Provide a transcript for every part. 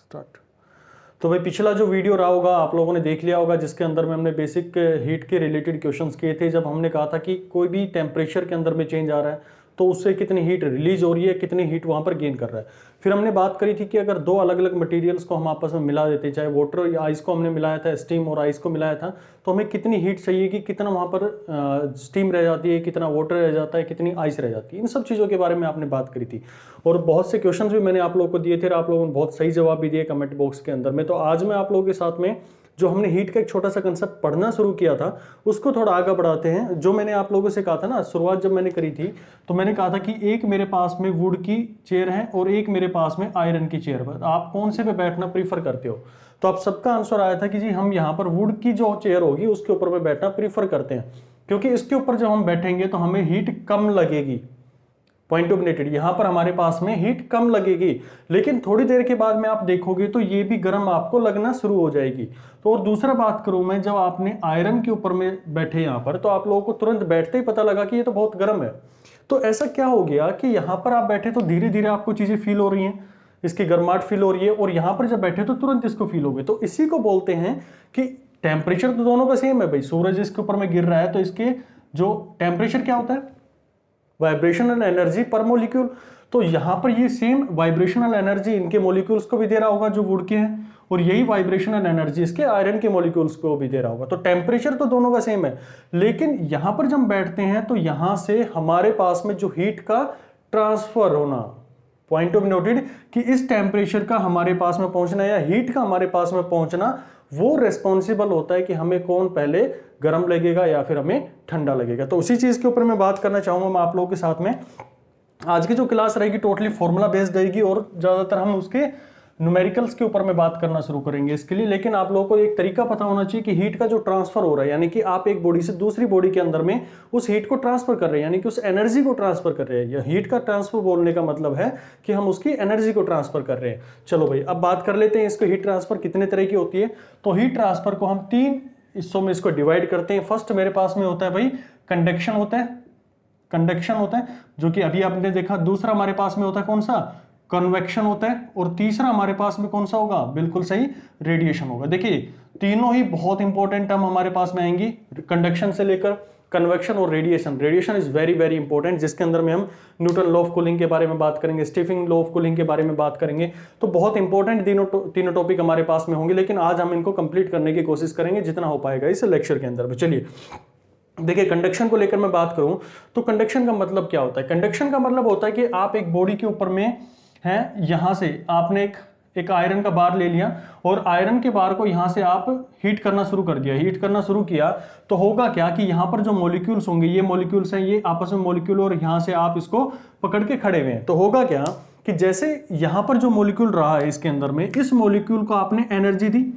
Start. तो भाई पिछला जो वीडियो रहा होगा आप लोगों ने देख लिया होगा, जिसके अंदर में हमने बेसिक हीट के रिलेटेड क्वेश्चंस किए थे। जब हमने कहा था कि कोई भी टेम्परेचर के अंदर में चेंज आ रहा है तो उससे कितनी हीट रिलीज हो रही है, कितनी हीट वहां पर गेन कर रहा है। फिर हमने बात करी थी कि अगर दो अलग अलग मटेरियल्स को हम आपस में मिला देते, चाहे वाटर या आइस को हमने मिलाया था, स्टीम और आइस को मिलाया था, तो हमें कितनी हीट चाहिए कि कितना वहां पर स्टीम रह जाती है, कितना वाटर रह जाता है, कितनी आइस रह जाती है। इन सब चीज़ों के बारे में आपने बात करी थी और बहुत से क्वेश्चंस भी मैंने आप लोगों को दिए थे और आप लोगों ने बहुत सही जवाब भी दिए कमेंट बॉक्स के अंदर में। तो आज मैं आप लोगों के साथ में जो हमने हीट का एक छोटा सा कंसेप्ट पढ़ना शुरू किया था उसको थोड़ा आगे बढ़ाते हैं। जो मैंने आप लोगों से कहा था ना, शुरुआत जब मैंने करी थी तो मैंने कहा था कि एक मेरे पास में वुड की चेयर है और एक मेरे पास में आयरन की चेयर है, आप कौन से पे बैठना प्रीफर करते हो? तो आप सबका आंसर आया था कि जी हम यहाँ पर वुड की जो चेयर होगी उसके ऊपर में बैठना प्रीफर करते हैं, क्योंकि इसके ऊपर जब हम बैठेंगे तो हमें हीट कम लगेगी। पॉइंट ऑफ नेटेड, यहां पर हमारे पास में हीट कम लगेगी, लेकिन थोड़ी देर के बाद में आप देखोगे तो ये भी गर्म आपको लगना शुरू हो जाएगी। तो और दूसरा बात करूं मैं, जब आपने आयरन के ऊपर में बैठे यहां पर, तो आप लोगों को तुरंत बैठते ही पता लगा कि ये तो बहुत गर्म है। तो ऐसा क्या हो गया कि यहां पर आप बैठे तो धीरे धीरे आपको चीजें फील हो रही हैं, इसकी गर्माहट फील हो रही है, और यहां पर जब बैठे तो तुरंत इसको फील हो गई। तो इसी को बोलते हैं कि टेम्परेचर तो दोनों का सेम है भाई, सूरज इसके ऊपर में गिर रहा है तो इसके जो टेम्परेचर क्या होता है, वाइब्रेशनल एनर्जी पर मोलिक्यूल। तो यहां पर ये सेम वाइब्रेशनल एनर्जी इनके मोलिक्यूल्स को भी दे रहा होगा जो वुड के हैं, और यही वाइब्रेशनल एनर्जी इसके आयरन के मोलिक्यूल्स को भी दे रहा होगा। तो टेम्परेचर तो दोनों का सेम है, लेकिन यहां पर जब बैठते हैं तो यहां से हमारे पास में जो हीट का ट्रांसफर होना, पॉइंट ऑफ नोटेड कि इस टेम्परेचर का हमारे पास में पहुंचना या हीट का हमारे पास में पहुंचना, वो रेस्पॉन्सिबल होता है कि हमें कौन पहले गर्म लगेगा या फिर हमें ठंडा लगेगा। तो उसी चीज के ऊपर मैं बात करना चाहूंगा मैं आप लोगों के साथ में। आज की जो क्लास रहेगी टोटली फॉर्मूला बेस्ड रहेगी और ज्यादातर हम उसके न्यूमेरिकल्स के ऊपर में बात करना शुरू करेंगे इसके लिए। लेकिन आप लोगों को एक तरीका पता होना चाहिए कि हीट का जो ट्रांसफर हो रहा है, यानी कि आप एक बॉडी से दूसरी बॉडी के अंदर में उस हीट को ट्रांसफर कर रहे हैं, यानी कि उस एनर्जी को ट्रांसफर कर रहे हैं। यह हीट का ट्रांसफर बोलने का मतलब है कि हम उसकी एनर्जी को ट्रांसफर कर रहे हैं। चलो भाई अब बात कर लेते हैं इसको, हीट ट्रांसफर कितने तरह की होती है। तो हीट ट्रांसफर को हम तीन हिस्सों में इसको डिवाइड करते हैं। फर्स्ट मेरे पास में होता है भाई कंडक्शन होता है, कंडक्शन होता है जो कि अभी आपने देखा। दूसरा हमारे पास में होता है कौन सा, कन्वेक्शन होता है। और तीसरा हमारे पास में कौन सा होगा, बिल्कुल सही, रेडिएशन होगा। देखिए तीनों ही बहुत इंपॉर्टेंट टर्म हमारे पास में आएंगी, कंडक्शन से लेकर कन्वेक्शन और radiation. Radiation is very very important, जिसके अंदर में हम न्यूटन लॉ ऑफ कूलिंग के बारे में बात करेंगे, स्टीफन लॉ ऑफ कूलिंग के बारे में बात करेंगे। तो बहुत इंपॉर्टेंट तीनों टॉपिक हमारे पास में होंगे, लेकिन आज हम इनको कंप्लीट करने की कोशिश करेंगे जितना हो पाएगा इस लेक्चर के अंदर में। चलिए देखिए कंडक्शन को लेकर मैं बात करूं तो कंडक्शन का मतलब क्या होता है। कंडक्शन का मतलब होता है कि आप एक बॉडी के ऊपर में हैं, यहां से आपने एक आयरन का बार ले लिया और आयरन के बार को यहां से आप हीट करना शुरू कर दिया। हीट करना शुरू किया तो होगा क्या कि यहां पर जो मॉलिक्यूल्स होंगे, ये मॉलिक्यूल्स हैं, ये आपस में मॉलिक्यूल, और यहां से आप इसको पकड़ के खड़े हुए हैं। तो होगा क्या कि जैसे यहां पर जो मॉलिक्यूल रहा है इसके अंदर में, इस मॉलिक्यूल को आपने एनर्जी दी,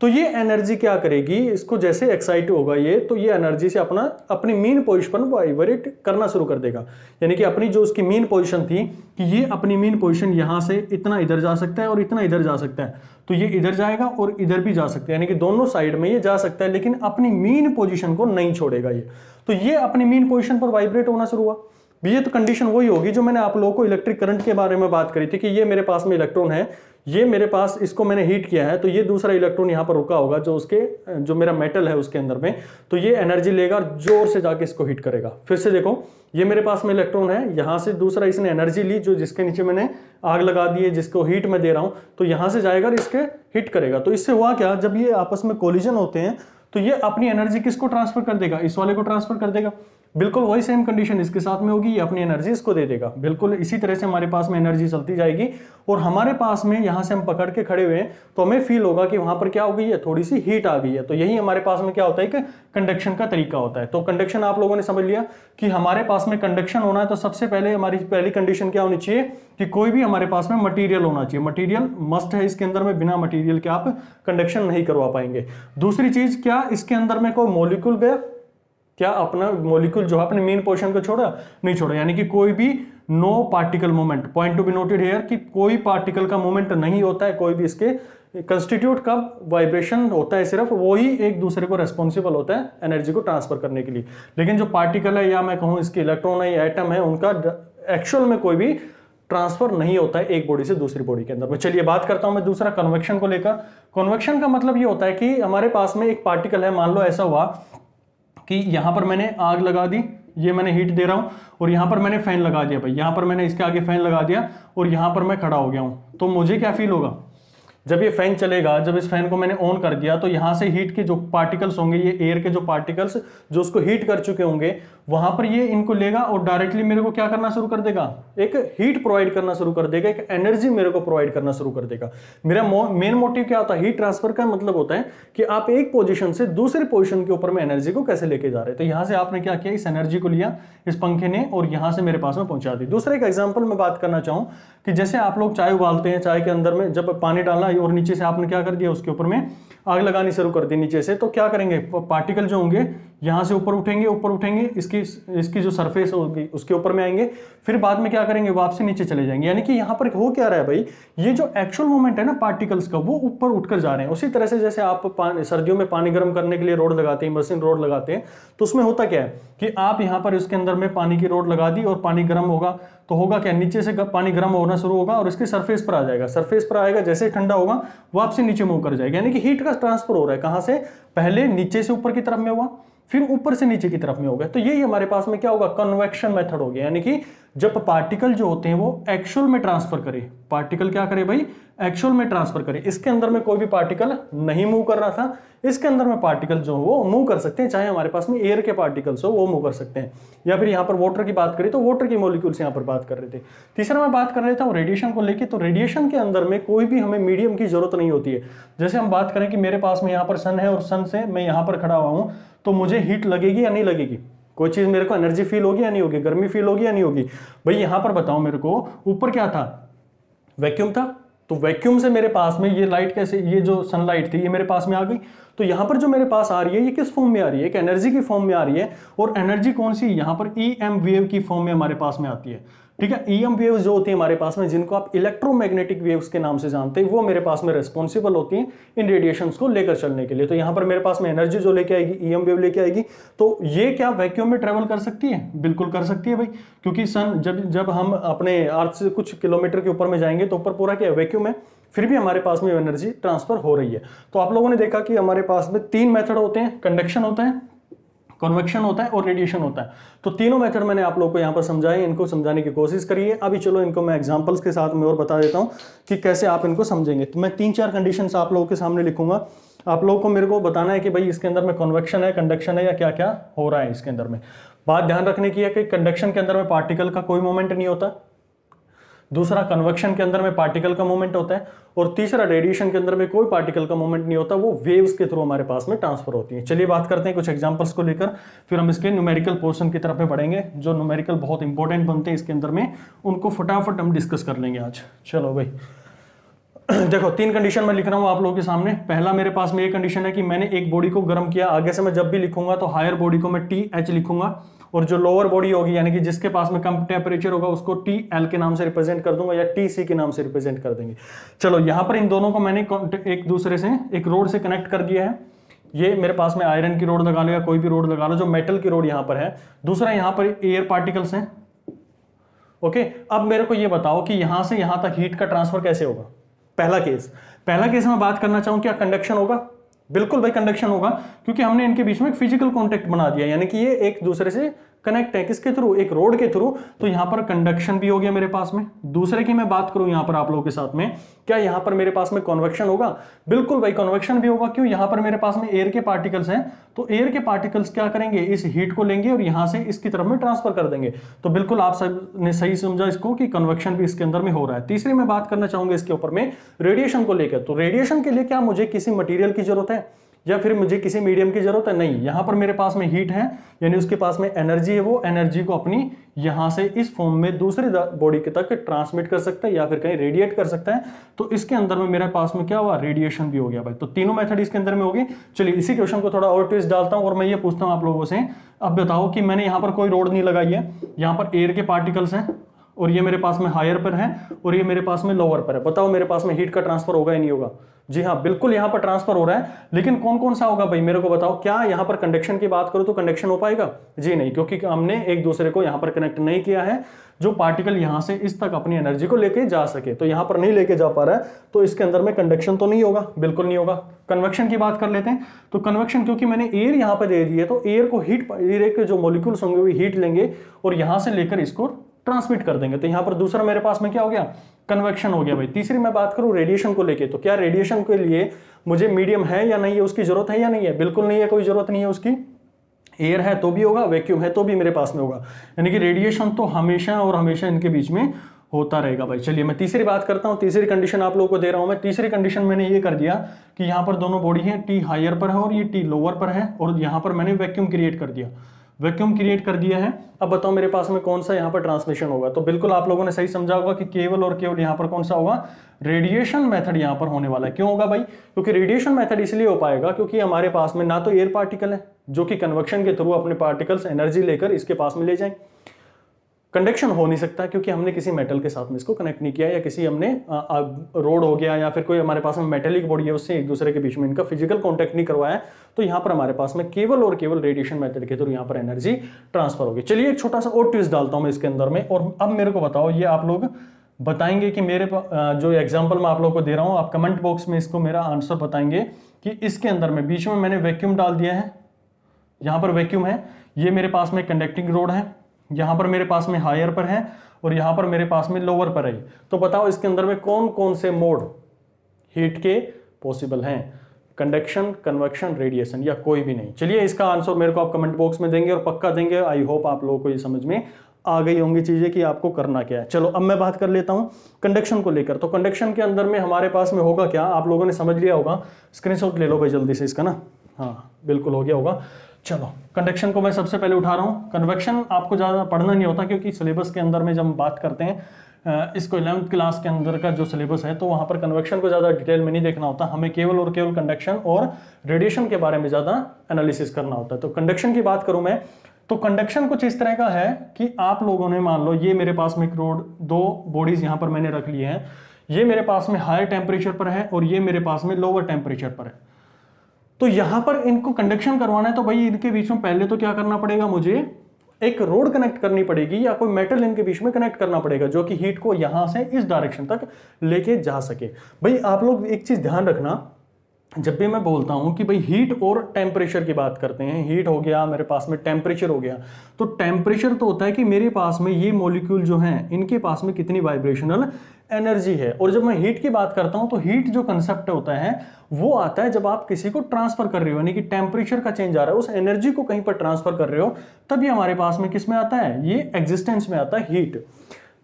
तो ये एनर्जी क्या करेगी, इसको जैसे एक्साइट होगा ये, तो ये एनर्जी से अपनी मीन पोजीशन पर वाइब्रेट करना शुरू कर देगा। यानी कि अपनी जो उसकी मीन पोजीशन थी कि ये अपनी मीन पोजीशन यहां से इतना इधर जा सकता है और इतना इधर जा सकता है, तो ये इधर जाएगा और इधर भी जा सकता है, यानी कि दोनों साइड में ये जा सकता है, लेकिन अपनी मीन पोजीशन को नहीं छोड़ेगा ये। तो ये अपनी मीन पोजीशन पर वाइब्रेट होना शुरू हुआ। ये तो कंडीशन वही होगी जो मैंने आप लोगों को इलेक्ट्रिक करंट के बारे में बात करी थी कि ये मेरे पास में इलेक्ट्रॉन है, ये मेरे पास, इसको मैंने हीट किया है, तो ये दूसरा इलेक्ट्रॉन यहाँ पर रुका होगा जो उसके जो मेरा मेटल है उसके अंदर में, तो ये एनर्जी लेगा और जोर से जाके इसको हीट करेगा। फिर से देखो ये मेरे पास में इलेक्ट्रॉन है, यहाँ से दूसरा इसने एनर्जी ली जो जिसके नीचे मैंने आग लगा दी है, जिसको हीट में दे रहा हूँ, तो यहाँ से जाएगा और इसके हिट करेगा। तो इससे हुआ क्या, जब ये आपस में कोलिजन होते हैं तो ये अपनी एनर्जी किसको ट्रांसफर कर देगा, इस वाले को ट्रांसफर कर देगा। बिल्कुल वही सेम कंडीशन इसके साथ में होगी, ये अपनी एनर्जी इसको दे देगा। बिल्कुल इसी तरह से हमारे पास में एनर्जी चलती जाएगी और हमारे पास में यहां से हम पकड़ के खड़े हुए हैं तो हमें फील होगा कि वहां पर क्या हो गई है, थोड़ी सी हीट आ गई है। तो यही हमारे पास में क्या होता है कि कंडक्शन का तरीका होता है। तो कंडक्शन आप लोगों ने समझ लिया कि हमारे पास में कंडक्शन होना है तो सबसे पहले हमारी पहली कंडीशन क्या होनी चाहिए कि कोई भी हमारे पास में मटीरियल होना चाहिए। मटीरियल मस्ट है इसके अंदर में, बिना मटीरियल के आप कंडक्शन नहीं करवा पाएंगे। दूसरी चीज क्या, इसके अंदर में कोई मॉलिक्यूल गया, क्या अपना मॉलिक्यूल जो अपने मेन पोर्शन को छोड़ा, नहीं छोड़ा, यानी कि कोई भी no particle movement. Point to be noted here कि कोई पार्टिकल का मूवमेंट नहीं होता है, कोई भी इसके कंस्टिट्यूट का वाइब्रेशन होता है, सिर्फ वो ही एक दूसरे को रेस्पॉन्सिबल होता है एनर्जी को ट्रांसफर करने के लिए। लेकिन जो पार्टिकल है या मैं कहूं इसके इलेक्ट्रॉन है या एटम है, उनका एक्चुअल में कोई भी ट्रांसफर नहीं होता है एक बॉडी से दूसरी बॉडी के अंदर में। चलिए बात करता हूं मैं दूसरा कन्वेक्शन को लेकर। कन्वेक्शन का मतलब ये होता है कि हमारे पास में एक पार्टिकल है, मान लो ऐसा हुआ कि यहां पर मैंने आग लगा दी, ये मैंने हीट दे रहा हूं, और यहां पर मैंने फैन लगा दिया भाई, यहां पर मैंने इसके आगे फैन लगा दिया और यहां पर मैं खड़ा हो गया हूं, तो मुझे क्या फील होगा जब ये फैन चलेगा, जब इस फैन को मैंने ऑन कर दिया तो यहां से हीट के जो पार्टिकल्स होंगे, ये एयर के जो पार्टिकल्स जो उसको हीट कर चुके होंगे, वहां पर ये इनको लेगा और डायरेक्टली मेरे को क्या करना शुरू कर देगा, एक हीट प्रोवाइड करना शुरू कर देगा, एक एनर्जी मेरे को प्रोवाइड करना शुरू कर देगा। मेरा मेन मोटिव क्या होता है, हीट ट्रांसफर का मतलब होता है कि आप एक पोजीशन से दूसरी पोजीशन के ऊपर में एनर्जी को कैसे लेके जा रहे हैं। तो यहां से आपने क्या किया, इस एनर्जी को लिया इस पंखे ने और यहां से मेरे पास में पहुंचा दी। दूसरा एक एग्जांपल मैं बात करना चाहूं कि जैसे आप लोग चाय उबालते हैं, चाय के अंदर में जब पानी डाला और नीचे से आपने क्या कर दिया, उसके ऊपर में आग लगानी शुरू कर दी नीचे से, तो क्या करेंगे, पार्टिकल जो होंगे यहां से ऊपर उठेंगे, इसकी जो सरफेस होगी उसके ऊपर में आएंगे, फिर बाद में क्या करेंगे, वापसी नीचे चले जाएंगे। यानी कि यहां पर हो क्या रहा है भाई, ये जो एक्चुअल मूवमेंट है ना पार्टिकल्स का, वो ऊपर उठकर जा रहे हैं। उसी तरह से जैसे आप सर्दियों में पानी गर्म करने के लिए रोड लगाते हैं, मशीन रोड लगाते हैं, तो उसमें होता क्या है कि आप यहां पर इसके अंदर में पानी की रोड लगा दी और पानी गर्म होगा, तो होगा क्या, नीचे से पानी गर्म होना शुरू होगा और इसके सरफेस पर आ जाएगा, सरफेस पर आएगा, जैसे ठंडा होगा वापसी नीचे मूव कर जाएगा। यानी कि हीट का ट्रांसफर हो रहा है, कहां से, पहले नीचे से ऊपर की तरफ में हुआ, फिर ऊपर से नीचे की तरफ में हो गया। तो यही हमारे पास में क्या होगा, कन्वेक्शन मेथड हो गया। यानी कि जब पार्टिकल जो होते हैं वो एक्चुअल में ट्रांसफर करे, पार्टिकल क्या करे भाई, एक्चुअल में ट्रांसफर करे। इसके अंदर में कोई भी पार्टिकल नहीं मूव कर रहा था, इसके अंदर में पार्टिकल जो वो मूव कर सकते हैं, चाहे हमारे पास में एयर के पार्टिकल्स हो वो मूव कर सकते हैं, या फिर यहाँ पर वाटर की बात करें तो वाटर की मॉलिक्यूल्स यहाँ पर बात कर रहे थे। तीसरा मैं बात कर रहा था रेडिएशन को लेके, तो रेडिएशन के अंदर में कोई भी हमें मीडियम की जरूरत नहीं होती है। जैसे हम बात करें कि मेरे पास में यहाँ पर सन है और सन से मैं यहाँ पर खड़ा हुआ हूँ, तो मुझे हीट लगेगी या नहीं लगेगी, कोई चीज मेरे को एनर्जी फील होगी या नहीं होगी, गर्मी फील होगी या नहीं होगी। भाई यहां पर बताओ मेरे को, ऊपर क्या था, वैक्यूम था, तो वैक्यूम से मेरे पास में ये लाइट कैसे, ये जो सनलाइट थी ये मेरे पास में आ गई, तो यहां पर जो मेरे पास आ रही है ये किस फॉर्म में आ रही है, एक एनर्जी की फॉर्म में आ रही है, और एनर्जी कौन सी, यहां पर EM वेव की फॉर्म में हमारे पास में आती है। ठीक है, EM वेव्स जो होती है हमारे पास में, जिनको आप इलेक्ट्रोमैग्नेटिक वेव्स के नाम से जानते हैं, वो मेरे पास में रिस्पॉन्सिबल होती हैं इन रेडिएशंस को लेकर चलने के लिए। तो यहाँ पर मेरे पास में एनर्जी जो लेके आएगी, EM वेव लेके आएगी, तो ये क्या वैक्यूम में ट्रेवल कर सकती है, बिल्कुल कर सकती है भाई, क्योंकि सन जब हम अपने अर्थ से कुछ किलोमीटर के ऊपर में जाएंगे तो ऊपर पूरा क्या वैक्यूम है, फिर भी हमारे पास में एनर्जी ट्रांसफर हो रही है। तो आप लोगों ने देखा कि हमारे पास में 3 मेथड होते हैं, कंडक्शन होता है, कन्वेक्शन होता है और रेडिएशन होता है। तो तीनों मेथड मैंने आप लोगों को यहाँ पर समझाए, इनको समझाने की कोशिश करिए। अभी चलो इनको मैं एग्जांपल्स के साथ में और बता देता हूँ कि कैसे आप इनको समझेंगे। तो मैं 3-4 कंडीशंस आप लोगों के सामने लिखूंगा, आप लोगों को मेरे को बताना है कि भाई इसके अंदर में कन्वेक्शन है, कंडक्शन है, या क्या क्या हो रहा है इसके अंदर में। बात ध्यान रखने की है कि कंडक्शन के अंदर में पार्टिकल का कोई मूवमेंट नहीं होता, दूसरा कन्वेक्शन के अंदर में पार्टिकल का मूवमेंट होता है, और तीसरा रेडिएशन के अंदर में कोई पार्टिकल का मूवमेंट नहीं होता, वो वेव्स के थ्रू हमारे पास में ट्रांसफर होती है। चलिए बात करते हैं कुछ एग्जांपल्स को लेकर, फिर हम इसके न्यूमेरिकल पोर्शन की तरफ में बढ़ेंगे। जो न्यूमेरिकल बहुत इंपॉर्टेंट बनते हैं इसके अंदर में, उनको फटाफट हम डिस्कस कर लेंगे आज। चलो भाई देखो 3 कंडीशन मैं लिख रहा हूं आप लोगों के सामने। पहला मेरे पास में ये कंडीशन है कि मैंने एक बॉडी को गर्म किया, आगे से मैं जब भी लिखूंगा तो हायर बॉडी को मैं TH लिखूंगा, और जो लोअर बॉडी होगी यानी कि जिसके पास में कम टेम्परेचर होगा उसको TL के नाम से रिप्रेजेंट कर दूंगा, या TC के नाम से रिप्रेजेंट कर देंगे। चलो यहां पर इन दोनों को मैंने एक दूसरे से एक रोड से कनेक्ट कर दिया है। ये मेरे पास में आयरन की रोड लगा लो या कोई भी रोड लगा लो, जो मेटल की रोड यहां पर है। दूसरा यहां पर एयर पार्टिकल्स हैं। ओके, अब मेरे को ये बताओ कि यहां से यहां तक हीट का ट्रांसफर कैसे होगा। पहला केस मैं बात करना चाहूं, क्या कंडक्शन होगा, बिल्कुल भाई कंडक्शन होगा, क्योंकि हमने इनके बीच में एक फिजिकल कॉन्टेक्ट बना दिया, यानी कि ये एक दूसरे से कनेक्ट है, किसके थ्रू, एक रोड के थ्रू। तो यहां पर कंडक्शन भी हो गया मेरे पास में। दूसरे की मैं बात करूं यहां पर आप लोगों के साथ में, क्या यहां पर मेरे पास में कन्वेक्शन होगा, बिल्कुल भाई कन्वेक्शन भी होगा। क्यों, यहां पर मेरे पास में एयर के पार्टिकल्स हैं, तो एयर के पार्टिकल्स क्या करेंगे, इस हीट को लेंगे और यहां से इसकी तरफ में ट्रांसफर कर देंगे। तो बिल्कुल आप सब ने सही समझा इसको कि कन्वेक्शन भी इसके अंदर में हो रहा है। तीसरी मैं बात करना चाहूंगा इसके ऊपर में रेडिएशन को लेकर। तो रेडिएशन के लिए क्या मुझे किसी मटेरियल की जरूरत है या फिर मुझे किसी मीडियम की जरूरत है, नहीं। यहां पर मेरे पास में हीट है, यानी उसके पास में एनर्जी है, वो एनर्जी को अपनी यहां से इस फॉर्म में दूसरे बॉडी के तक ट्रांसमिट कर सकता है या फिर कहीं रेडिएट कर सकता है। तो इसके अंदर में मेरे पास में क्या हुआ, रेडिएशन भी हो गया भाई। तो तीनों मेथड इसके अंदर में होगी। चलिए इसी क्वेश्चन को थोड़ा और ट्विस्ट डालता हूं और मैं ये पूछता हूं आप लोगों से, अब बताओ कि मैंने यहां पर कोई रोड नहीं लगाई है, यहां पर एयर के पार्टिकल्स हैं, और ये मेरे पास में हायर पर है और ये मेरे पास में लोअर पर है। बताओ मेरे पास में हीट का ट्रांसफर होगा या नहीं होगा? जी हाँ, बिल्कुल यहां पर ट्रांसफर हो रहा है, लेकिन कौन कौन सा होगा भाई मेरे को बताओ। क्या यहां पर कंडक्शन की बात करूं तो कंडक्शन हो पाएगा? जी नहीं, क्योंकि हमने एक दूसरे को यहां पर कनेक्ट नहीं किया है जो पार्टिकल यहां से इस तक अपनी एनर्जी को लेके जा सके। तो यहां पर नहीं लेके जा पा रहा है, तो इसके अंदर में कंडक्शन तो नहीं होगा, बिल्कुल नहीं होगा। कन्वेक्शन की बात कर लेते हैं। तो कन्वेक्शन, क्योंकि मैंने एयर यहां पर दे दी है, तो एयर को हीट, एयर के जो मॉलिक्यूल्स होंगे वो हीट लेंगे और यहां से लेकर इसको ट्रांसमिट कर देंगे। तो यहां पर दूसरा मेरे पास में क्या हो गया? कन्वेक्शन हो गया भाई। तीसरी मैं बात करूं रेडिएशन को लेके, तो क्या रेडिएशन के लिए मुझे मीडियम है या नहीं है, उसकी जरूरत है या नहीं है? बिल्कुल नहीं है, कोई जरूरत नहीं है उसकी। एयर है तो भी होगा, वैक्यूम है तो भी मेरे पास में होगा, यानी कि रेडिएशन तो हमेशा और हमेशा इनके बीच में होता रहेगा भाई। चलिए मैं तीसरी बात करता हूं, तीसरी कंडीशन आप लोगों को दे रहा हूं मैं। तीसरी कंडीशन मैंने ये कर दिया कि यहां पर दोनों बॉडी है, टी हायर पर है और ये टी लोअर पर है, और यहां पर मैंने वैक्यूम क्रिएट कर दिया, वैक्यूम क्रिएट कर दिया है। अब बताओ मेरे पास में कौन सा यहाँ पर ट्रांसमिशन होगा? तो बिल्कुल आप लोगों ने सही समझा होगा कि केवल और केवल यहाँ पर कौन सा होगा? रेडिएशन मेथड यहाँ पर होने वाला है। क्यों होगा भाई? क्योंकि रेडिएशन मेथड इसलिए हो पाएगा क्योंकि हमारे पास में ना तो एयर पार्टिकल है जो कि कन्वेक्शन के थ्रू अपने पार्टिकल्स एनर्जी लेकर इसके पास में ले जाए, कंडक्शन हो नहीं सकता क्योंकि हमने किसी मेटल के साथ में इसको कनेक्ट नहीं किया, या किसी हमने रोड हो गया या फिर कोई हमारे पास में मेटेलिक बॉडी है उससे एक दूसरे के बीच में इनका फिजिकल कांटेक्ट नहीं करवाया। तो यहाँ पर हमारे पास में केवल और केवल रेडिएशन मेथड के थ्रू यहाँ पर एनर्जी ट्रांसफर होगी। चलिए एक छोटा सा और ट्विस्ट डालता हूँ मैं इसके अंदर में, और अब मेरे को बताओ, ये आप लोग बताएंगे कि मेरे जो एग्जाम्पल मैं आप लोग को दे रहा हूँ, आप कमेंट बॉक्स में इसको मेरा आंसर बताएंगे कि इसके अंदर में बीच में मैंने वैक्यूम डाल दिया है, यहाँ पर वैक्यूम है, ये मेरे पास में कंडक्टिंग रोड है, यहां पर मेरे पास में हायर पर है और यहां पर मेरे पास में लोअर पर है। तो बताओ इसके अंदर में कौन कौन से मोड हीट के पॉसिबल हैं? कंडक्शन, कन्वेक्शन, रेडिएशन, या कोई भी नहीं? चलिए इसका आंसर मेरे को आप कमेंट बॉक्स में देंगे और पक्का देंगे। आई होप आप लोगों को ये समझ में आ गई होंगी चीजें कि आपको करना क्या है। चलो अब मैं बात कर लेता हूं कंडक्शन को लेकर। तो कंडक्शन के अंदर में हमारे पास में होगा क्या, आप लोगों ने समझ लिया होगा। स्क्रीनशॉट ले लो भाई जल्दी से इसका ना, हाँ बिल्कुल हो गया होगा। चलो कंडक्शन को मैं सबसे पहले उठा रहा हूँ। कन्वेक्शन आपको ज़्यादा पढ़ना नहीं होता क्योंकि सिलेबस के अंदर में जब हम बात करते हैं इसको 11th क्लास के अंदर का जो सिलेबस है, तो वहाँ पर कन्वेक्शन को ज़्यादा डिटेल में नहीं देखना होता, हमें केवल और केवल कंडक्शन और रेडिएशन के बारे में ज़्यादा एनालिसिस करना होता है। तो कंडक्शन की बात करूँ मैं, तो कंडक्शन कुछ इस तरह का है कि आप लोगों ने मान लो ये मेरे पास में एक रोड, दो बॉडीज यहाँ पर मैंने रख लिए हैं, ये मेरे पास में हायर टेम्परेचर पर है और ये मेरे पास में लोअर टेम्परेचर पर है। तो यहां पर इनको कंडक्शन करवाना है तो भाई इनके बीच में पहले तो क्या करना पड़ेगा, मुझे एक रोड कनेक्ट करनी पड़ेगी या कोई मेटल इनके बीच में कनेक्ट करना पड़ेगा जो कि हीट को यहां से इस डायरेक्शन तक लेके जा सके। भाई आप लोग एक चीज ध्यान रखना, जब भी मैं बोलता हूं कि भाई हीट और टेम्परेचर की बात करते हैं, हीट हो गया मेरे पास में, टेम्परेचर हो गया, तो टेम्परेचर तो होता है कि मेरे पास में ये मॉलिक्यूल जो हैं इनके पास में कितनी वाइब्रेशनल एनर्जी है। और जब मैं हीट की बात करता हूं तो हीट जो कंसेप्ट होता है वो आता है जब आप किसी को ट्रांसफर कर रहे हो, यानी कि टेम्परेचर का चेंज आ रहा है, उस एनर्जी को कहीं पर ट्रांसफर कर रहे हो, तभी हमारे पास में किस में आता है, ये एग्जिस्टेंस में आता है हीट।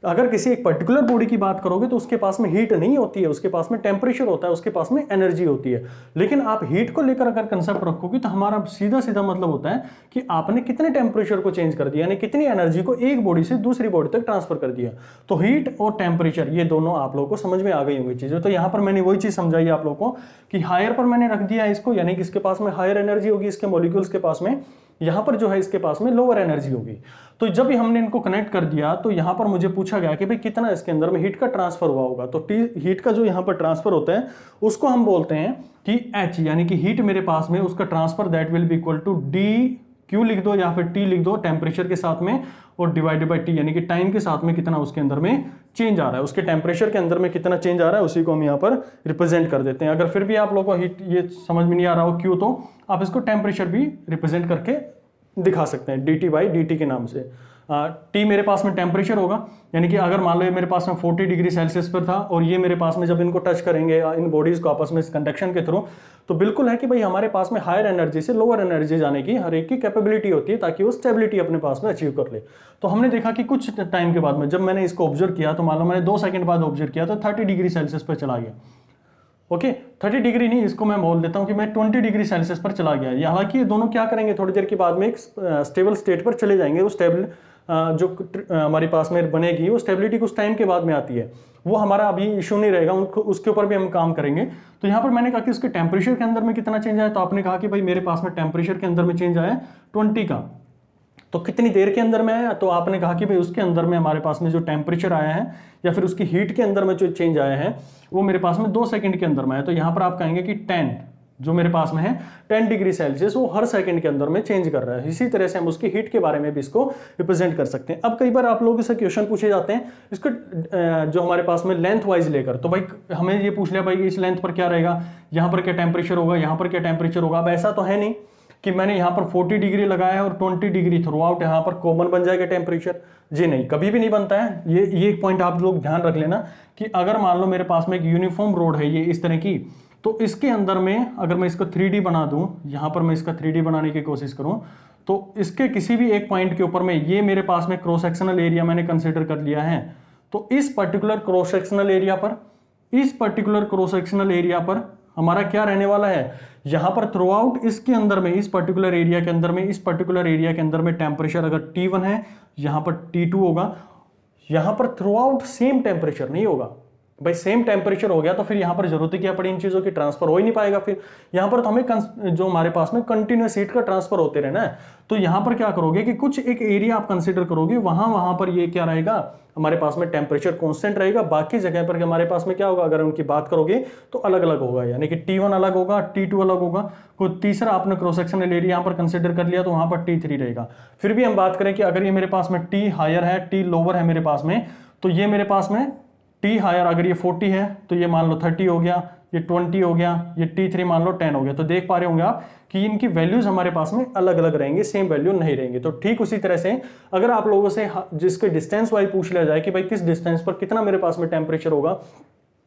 अगर किसी एक पर्टिकुलर बॉडी की बात करोगे तो उसके पास में हीट नहीं होती है, उसके पास में टेम्परेचर होता है, उसके पास में एनर्जी होती है। लेकिन आप हीट को लेकर अगर कंसेप्ट रखोगे तो हमारा सीधा सीधा मतलब होता है कि आपने कितने टेम्परेचर को चेंज कर दिया, यानी कितनी एनर्जी को एक बॉडी से दूसरी बॉडी तक ट्रांसफर कर दिया। तो हीट और टेम्परेचर ये दोनों आप लोगों को समझ में आ गई होंगी चीजें। तो यहां पर मैंने वही चीज समझाई आप लोगों को कि हायर पर मैंने रख दिया इसको, यानी कि इसके पास में हायर एनर्जी होगी इसके मॉलिक्यूल्स के पास में, यहां पर जो है इसके पास में लोअर एनर्जी होगी। तो जब भी हमने इनको कनेक्ट कर दिया तो यहां पर मुझे पूछा गया कि भाई कितना इसके अंदर में हीट का ट्रांसफर हुआ होगा। तो हीट का जो यहां पर ट्रांसफर होता है उसको हम बोलते हैं कि H, यानी कि हीट मेरे पास में उसका transfer that will be equal to D, Q लिख दो या फिर टी लिख दो टेम्परेचर के साथ में, और डिवाइडेड बाय टी, यानी कि टाइम के साथ में कितना उसके अंदर में चेंज आ रहा है, उसके टेम्परेचर के अंदर में कितना चेंज आ रहा है, उसी को हम यहाँ पर रिप्रेजेंट कर देते हैं। अगर फिर भी आप लोगों को हीट ये समझ में नहीं आ रहा हो क्यों, तो आप इसको टेम्परेचर भी रिप्रेजेंट करके दिखा सकते हैं dt बाई dt के नाम से। T मेरे पास में टेम्परेचर होगा, यानी कि अगर मान लो ये मेरे पास में 40 डिग्री सेल्सियस पर था और ये मेरे पास में जब इनको टच करेंगे इन बॉडीज को आपस में इस कंडक्शन के थ्रू, तो बिल्कुल है कि भाई हमारे पास में हायर एनर्जी से लोअर एनर्जी जाने की हर एक की कैपेबिलिटी होती है ताकि वो स्टेबिलिटी अपने पास में अचीव कर ले। तो हमने देखा कि कुछ टाइम के बाद में जब मैंने इसको ऑब्जर्व किया, तो मान लो मैंने 2 सेकंड बाद ऑब्जर्व किया तो 30 डिग्री सेल्सियस पर चला गया। ओके 30 डिग्री नहीं, इसको मैं बोल देता हूं कि मैं 20 डिग्री सेल्सियस पर चला गया। हालांकि ये दोनों क्या करेंगे, थोड़ी देर के बाद में एक स्टेबल स्टेट पर चले जाएंगे। वो स्टेबल जो हमारे पास में बनेगी वो स्टेबिलिटी कुछ टाइम के बाद में आती है, वो हमारा अभी इशू नहीं रहेगा, उनको उसके ऊपर भी हम काम करेंगे। तो यहाँ पर मैंने कहा कि उसके टेम्परेचर के अंदर में कितना चेंज आया, तो आपने कहा कि भाई मेरे पास में टेम्परेचर के अंदर में चेंज आया 20 का। तो कितनी देर के अंदर में आया, तो आपने कहा कि भाई उसके अंदर में हमारे पास में जो टेम्परेचर आया है या फिर उसकी हीट के अंदर में जो चेंज आया है वो मेरे पास में 2 सेकंड के अंदर में आया। तो यहां पर आप कहेंगे कि 10 जो मेरे पास में है 10 डिग्री सेल्सियस वो हर सेकंड के अंदर में चेंज कर रहा है। इसी तरह से हम उसकी हीट के बारे में भी इसको रिप्रेजेंट कर सकते हैं। अब कई बार आप लोगों से क्वेश्चन पूछे जाते हैं इसको जो हमारे पास में लेंथ वाइज लेकर, तो भाई हमें ये पूछ लिया भाई इस लेंथ पर क्या रहेगा, यहाँ पर क्या टेम्परेचर होगा, यहाँ पर क्या टेम्परेचर होगा। अब ऐसा तो है नहीं कि मैंने यहाँ पर 40 डिग्री लगाया है और 20 डिग्री थ्रू आउट यहाँ पर कॉमन बन जाएगा टेम्परेचर। जी नहीं, कभी भी नहीं बनता है। ये एक पॉइंट आप लोग ध्यान रख लेना कि अगर मान लो मेरे पास में एक यूनिफॉर्म रोड है ये इस तरह की, तो इसके अंदर में अगर मैं इसको 3D बना दूं, यहां पर मैं इसका 3D बनाने की कोशिश करूं, तो इसके किसी भी एक पॉइंट के ऊपर में ये मेरे पास में क्रॉस सेक्शनल एरिया मैंने कंसीडर कर लिया है। तो इस पर्टिकुलर क्रॉस सेक्शनल एरिया पर, इस पर्टिकुलर क्रॉस सेक्शनल एरिया पर हमारा क्या रहने वाला है, यहां पर थ्रू आउट इसके अंदर में, इस पर्टिकुलर एरिया के अंदर में, इस पर्टिकुलर एरिया के अंदर में टेम्परेचर अगर T1 है, यहां पर T2 होगा। यहां पर थ्रू आउट सेम टेम्परेचर नहीं होगा भाई। सेम टेम्परेचर हो गया तो फिर यहां पर जरूरत ही क्या पड़ी, इन चीजों की ट्रांसफर हो ही नहीं पाएगा। फिर यहां पर तो हमें जो हमारे पास में कंटिन्यूस हीट का ट्रांसफर होते रहना है। तो यहां पर क्या करोगे कि कुछ एक एरिया आप कंसीडर करोगे, वहां पर ये क्या रहेगा, हमारे पास में टेम्परेचर कांस्टेंट रहेगा। बाकी जगह पर हमारे पास में क्या होगा, अगर उनकी बात करोगे तो अलग अलग होगा, यानी कि T1 अलग होगा, T2 अलग होगा। कोई तीसरा आपने क्रॉस सेक्शनल एरिया यहां पर कंसीडर कर लिया तो वहां पर T3 रहेगा। फिर भी हम बात करें कि अगर ये मेरे पास में T हायर है, T लोअर है मेरे पास में, तो ये मेरे पास में T हायर अगर ये 40 है तो ये मान लो 30 हो गया, ये 20 हो गया, ये T3 मान लो 10 हो गया। तो देख पा रहे होंगे आप कि इनकी वैल्यूज हमारे पास में अलग अलग रहेंगे, सेम वैल्यू नहीं रहेंगे। तो ठीक उसी तरह से अगर आप लोगों से जिसके डिस्टेंस वाइज पूछ लिया जाए कि भाई किस डिस्टेंस पर कितना मेरे पास में टेम्परेचर होगा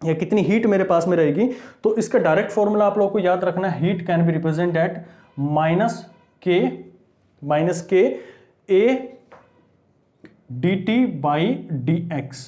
या कितनी हीट मेरे पास में रहेगी, तो इसका डायरेक्ट फॉर्मूला आप लोगों को याद रखना है, heat can be represent at minus K A dt by dx।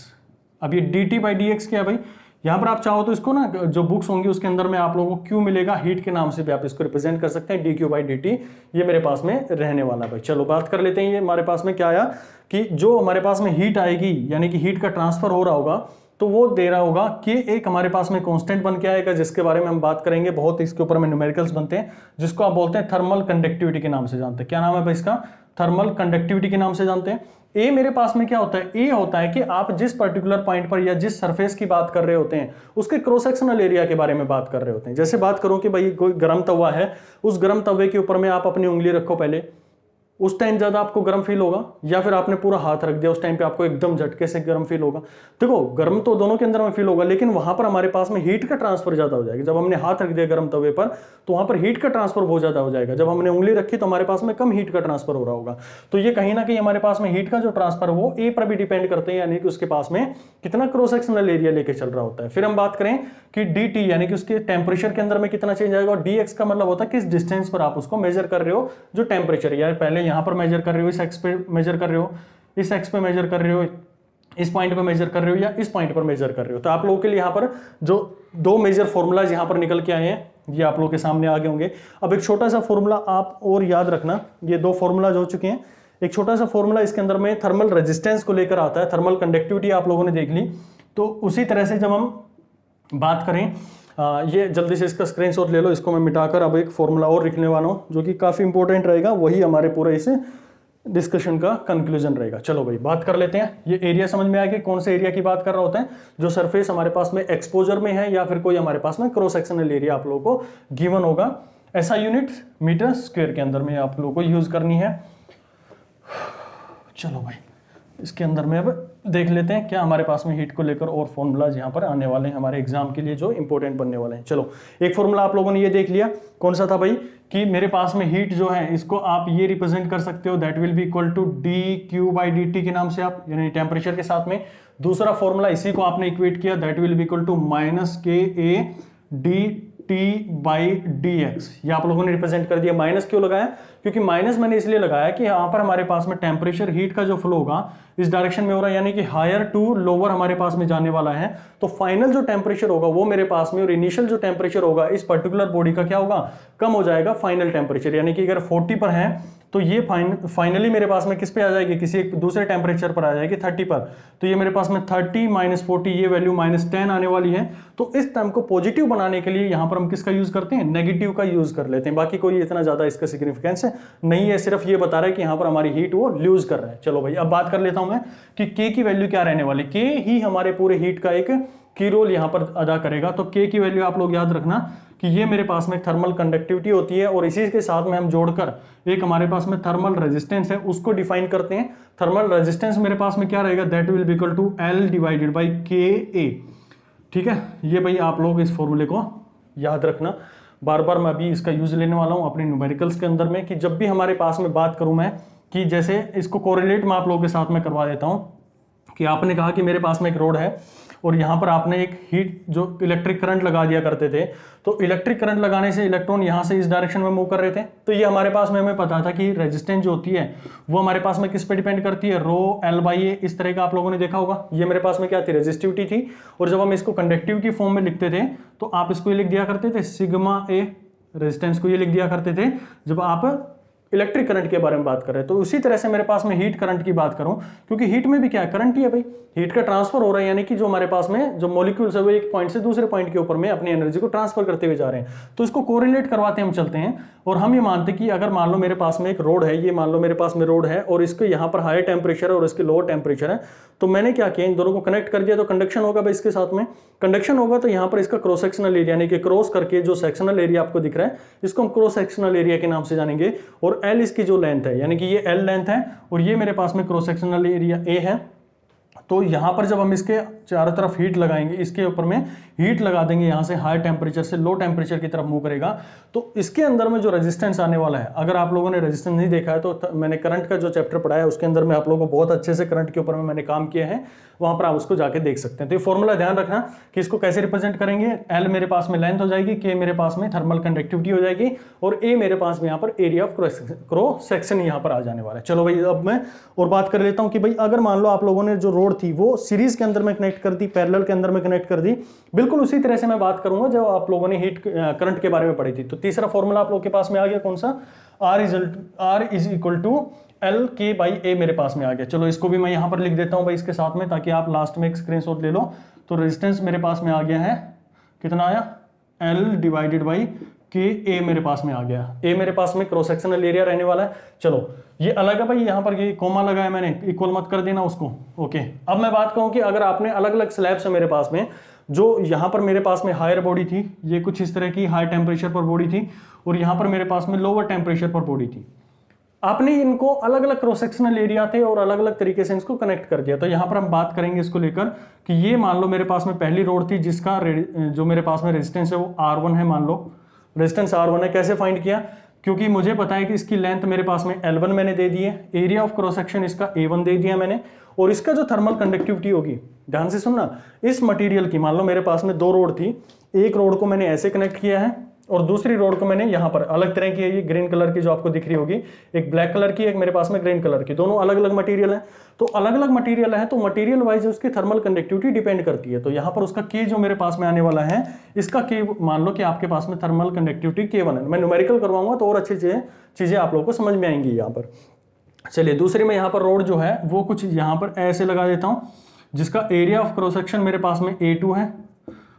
अब ये dt बाई dx क्या है भाई, यहां पर आप चाहो तो इसको ना जो बुक्स होंगी उसके अंदर में आप लोगों को Q मिलेगा, हीट के नाम से भी आप इसको रिप्रेजेंट कर सकते हैं, dq बाई dt। ये मेरे पास में रहने वाला भाई। चलो बात कर लेते हैं, ये हमारे पास में क्या आया कि जो हमारे पास में हीट आएगी यानी कि हीट का ट्रांसफर हो रहा होगा, तो वो दे रहा होगा कि एक हमारे पास में कांस्टेंट बन के आएगा, जिसके बारे में हम बात करेंगे बहुत, इसके ऊपर में न्यूमेरिकल्स बनते हैं, जिसको आप बोलते हैं थर्मल कंडक्टिविटी के नाम से जानते हैं। क्या नाम है भाई इसका, थर्मल कंडक्टिविटी के नाम से जानते हैं। ए मेरे पास में क्या होता है, ए होता है कि आप जिस पर्टिकुलर पॉइंट पर या जिस सरफेस की बात कर रहे होते हैं उसके क्रॉस सेक्शनल एरिया के बारे में बात कर रहे होते हैं। जैसे बात करूं कि भाई कोई गर्म तवा है, उस गर्म तवे के ऊपर में आप अपनी उंगली रखो पहले, उस टाइम ज्यादा आपको गर्म फील होगा, या फिर आपने पूरा हाथ रख दिया उस टाइम पे आपको एकदम झटके से गर्म फील होगा। देखो गर्म तो दोनों के अंदर में फील होगा, लेकिन वहां पर हमारे पास में हीट का ट्रांसफर ज्यादा हो जाएगा। जब हमने हाथ रख दिया गर्म तवे पर तो वहां पर हीट का ट्रांसफर बहुत ज्यादा हो जाएगा। जब हमने उंगली रखी तो हमारे पास में कम हीट का ट्रांसफर हो रहा होगा। तो ये कहीं ना कहीं हमारे पास में हीट का जो ट्रांसफर वो ए पर भी डिपेंड करते हैं, यानी कि उसके पास में कितना क्रॉस सेक्शनल एरिया लेके चल रहा होता है। फिर हम बात करें कि dt यानी कि उसके टेम्परेचर के अंदर में कितना चेंज आएगा, और dx का मतलब होता है किस डिस्टेंस पर आप उसको मेजर कर रहे हो, जो टेम्परेचर यार पहले यहां पर मेजर कर रहे हो, इस एक्स पे मेजर कर रहे हो, इस एक्स पे मेजर कर रहे हो, इस पॉइंट पे मेजर कर रहे हो या इस पॉइंट पर मेजर कर रहे हो। तो आप लोगों के लिए यहां पर जो दो मेजर फॉर्मूलाज यहां पर निकल के आए हैं ये आप लोगों के सामने आगे होंगे। अब एक छोटा सा फॉर्मूला आप और याद रखना, ये दो फॉर्मूलाज हो चुके हैं। एक छोटा सा फॉर्मूला इसके अंदर में थर्मल रेजिस्टेंस को लेकर आता है, थर्मल कंडक्टिविटी आप लोगों ने देख ली। तो उसी तरह से जब हम बात करें, ये जल्दी से इसका स्क्रीनशॉट ले लो, इसको मैं मिटाकर अब एक फॉर्मूला और लिखने वाला हूं जो कि काफी इंपॉर्टेंट रहेगा, वही हमारे पूरे इस डिस्कशन का कंक्लूजन रहेगा। चलो भाई बात कर लेते हैं। ये एरिया समझ में आया कि कौन से एरिया की बात कर रहा होता है, जो सरफेस हमारे पास में एक्सपोजर में है या फिर कोई हमारे पास में क्रॉस सेक्शनल एरिया आप लोगों को गिवन होगा। ऐसा यूनिट मीटर स्क्वायर के अंदर में आप लोगों को यूज करनी है। चलो भाई इसके अंदर में अब देख लेते हैं क्या हमारे पास में हीट को लेकर और फॉर्मूलाज यहाँ पर आने वाले हैं हमारे एग्जाम के लिए जो इंपॉर्टेंट बनने वाले हैं। चलो एक फॉर्मूला आप लोगों ने ये देख लिया, कौन सा था भाई, कि मेरे पास में हीट जो है इसको आप ये रिप्रेजेंट कर सकते हो, that will be equal to dq by dt के नाम से, आप यानी टेम्परेचर के साथ में। दूसरा फॉर्मूला इसी को आपने इक्वेट किया, that will be equal to minus K A dt by dx। ये आप लोगों ने रिप्रेजेंट कर दिया। माइनस क्यों लगाया, क्योंकि माइनस मैंने इसलिए लगाया कि यहाँ पर हमारे पास में टेम्परेचर हीट का जो फ्लो होगा इस डायरेक्शन में हो रहा है, यानी कि हायर टू लोअर हमारे पास में जाने वाला है। तो फाइनल जो टेम्परेचर होगा वो मेरे पास में, और इनिशियल जो टेम्परेचर होगा इस पर्टिकुलर बॉडी का क्या होगा, कम हो जाएगा फाइनल टेम्परेचर। यानी कि अगर 40 पर है तो ये फाइनली मेरे पास में किस पे आ जाएगी, किसी एक दूसरे टेम्परेचर पर आ जाएगी 30 पर। तो ये मेरे पास में 30 - 40 ये वैल्यू -10 आने वाली है। तो इस टर्म को पॉजिटिव बनाने के लिए यहाँ पर हम किसका यूज करते हैं, नेगेटिव का यूज कर लेते हैं। बाकी कोई इतना ज्यादा इसका सिग्निफिकेंस नहीं है, सिर्फ ये बता रहा है कि यहाँ पर हमारी हीट वो लूज कर रहा है। चलो भाई अब बात कर लेता हूं मैं कि के की वैल्यू क्या रहने वाली। के ही हमारे पूरे हीट का एक की रोल यहाँ पर अदा करेगा। तो के की वैल्यू आप लोग याद रखना कि ये मेरे पास में थर्मल कंडक्टिविटी होती है, और इसी के साथ में हम जोड़कर एक हमारे पास में थर्मल रेजिस्टेंस है उसको डिफाइन करते हैं। थर्मल रेजिस्टेंस मेरे पास में क्या रहेगा, that will be equal to L divided by KA। ठीक है, ये भाई आप लोग इस फॉर्मूले को याद रखना। बार बार मैं अभी इसका यूज लेने वाला हूं अपने न्यूमेरिकल्स के अंदर में, कि जब भी हमारे पास में बात करूं मैं, कि जैसे इसको कोरिलेट मैं आप लोगों के साथ में करवा देता हूं कि आपने कहा कि मेरे पास में एक रोड है और यहाँ पर आपने एक हीट जो इलेक्ट्रिक करंट लगा दिया करते थे, तो इलेक्ट्रिक करंट लगाने से इलेक्ट्रॉन यहाँ से इस डायरेक्शन में मूव कर रहे थे। तो ये हमारे पास में हमें पता था कि रेजिस्टेंस जो होती है वो हमारे पास में किस पे डिपेंड करती है, रो L/A। इस तरह का आप लोगों ने देखा होगा। ये मेरे पास में क्या थी, रेजिस्टिविटी थी। और जब हम इसको कंडक्टिव की फॉर्म में लिखते थे तो आप इसको ये लिख दिया करते थे सिग्मा A, रेजिस्टेंस को ये लिख दिया करते थे जब आप इलेक्ट्रिक करंट के बारे में बात कर रहे हैं। तो उसी तरह से मेरे पास में हीट करंट की बात करूं, क्योंकि हीट में भी क्या है, करंट ही है भाई, हीट का ट्रांसफर हो रहा है, यानी कि जो हमारे पास में जो मॉलिक्यूल्स है वो एक पॉइंट से दूसरे पॉइंट के ऊपर में अपनी एनर्जी को ट्रांसफर करते हुए जा रहे हैं। तो इसको कोरिलेट करवाते हम चलते हैं, और हम ये मानते कि अगर मान लो मेरे पास में एक रोड है, ये मान लो मेरे पास में रोड है और इसके यहाँ पर हाई टेम्परेचर है और इसके लोअर टेम्परेचर है, तो मैंने क्या किया, इन दोनों को कनेक्ट कर दिया। तो कंडक्शन होगा भाई, इसके साथ में कंडक्शन होगा, तो यहाँ पर इसका क्रॉस सेक्शनल एरिया यानी कि क्रॉस करके जो सेक्शनल एरिया आपको दिख रहा है इसको हम क्रॉस सेक्शनल एरिया के नाम से जानेंगे। और L इसकी जो लेंथ है, यानी कि ये L लेंथ है और ये मेरे पास में क्रॉस सेक्शनल एरिया A है। तो यहाँ पर जब हम इसके चारों तरफ हीट लगाएंगे, इसके ऊपर में हीट लगा देंगे, यहाँ से हाई टेम्परेचर से लो टेम्परेचर की तरफ मूव करेगा, तो इसके अंदर में जो रेजिस्टेंस आने वाला है, अगर आप लोगों ने रेजिस्टेंस नहीं देखा है तो मैंने करंट का जो चैप्टर पढ़ाया है उसके अंदर में आप लोगों को बहुत अच्छे से करंट के ऊपर में मैंने काम किया है, वहां पर आप उसको जाके देख सकते हैं। तो ये फॉर्मूला ध्यान रखना कि इसको कैसे रिप्रेजेंट करेंगे। L मेरे पास में लेंथ हो जाएगी, K मेरे पास में थर्मल कंडक्टिविटी हो जाएगी, और A मेरे पास में यहाँ पर एरिया ऑफ क्रॉस सेक्शन यहाँ पर आ जाने वाला है। चलो भाई अब मैं और बात कर लेता हूँ कि भाई अगर मान लो आप लोगों ने जो रोड थी वो सीरीज के अंदर में कनेक्ट कर दी, पैरेलल के अंदर में कनेक्ट कर दी, बिल्कुल उसी तरह से मैं बात करूंगा जो आप लोगों ने हीट करंट के बारे में पढ़ी थी। तो तीसरा फॉर्मूला आप लोग के पास में आ गया, कौन सा, R is equal to L/K/A मेरे पास में आ गया। चलो इसको भी मैं यहां पर लिख देता हूं भाई इसके साथ में, ताकि आप लास्ट में एक स्क्रीनशॉट ले लो। तो रेजिस्टेंस मेरे पास में आ गया है, कितना आया, L डिवाइडेड बाई KA मेरे पास में आ गया। A मेरे पास में क्रॉस सेक्शनल एरिया रहने वाला है। चलो ये अलग है भाई, यहाँ पर ये कोमा लगाया मैंने, इक्वल मत कर देना उसको। ओके, अब मैं बात कहूँ कि अगर आपने अलग अलग स्लैब्स है मेरे पास में, जो यहाँ पर मेरे पास में हायर बॉडी थी, ये कुछ इस तरह की हाई टेम्परेचर पर बॉडी थी, और यहाँ पर मेरे पास में लोअर टेम्परेचर पर बॉडी थी। आपने इनको अलग अलग क्रॉस सेक्शनल एरिया थे और अलग अलग तरीके से इसको कनेक्ट कर दिया। तो यहाँ पर हम बात करेंगे इसको लेकर कि ये मान लो मेरे पास में पहली रोड थी जिसका जो मेरे पास में रेजिस्टेंस है वो R1 है, मान लो रेजिस्टेंस R1 है। कैसे फाइंड किया, क्योंकि मुझे पता है कि इसकी लेंथ मेरे पास में L1 मैंने दे दी है, एरिया ऑफ क्रॉस सेक्शन इसका A1 दे दिया मैंने, और इसका जो थर्मल कंडक्टिविटी होगी, ध्यान से सुनना, इस मटेरियल की, मान लो मेरे पास में दो रोड थी, एक रोड को मैंने ऐसे कनेक्ट किया है और दूसरी रोड को मैंने यहाँ पर अलग तरह की है, ये ग्रीन कलर की जो आपको दिख रही होगी, एक ब्लैक कलर की, एक मेरे पास में ग्रीन कलर की, दोनों अलग अलग मटेरियल है। तो अलग अलग मटेरियल है तो मटेरियल वाइज उसकी थर्मल कंडक्टिविटी डिपेंड करती है। तो यहाँ पर उसका के जो मेरे पास में आने वाला है, इसका के मान लो कि आपके पास में थर्मल कंडक्टिविटी K1 है। मैं न्यूमेरिकल करवाऊंगा तो और अच्छी चीजें आप लोगों को समझ में आएंगी यहाँ पर। चलिए दूसरी में यहाँ पर रोड जो है वो कुछ यहाँ पर ऐसे लगा देता हूँ, जिसका एरिया ऑफ क्रॉस सेक्शन मेरे पास में A2 है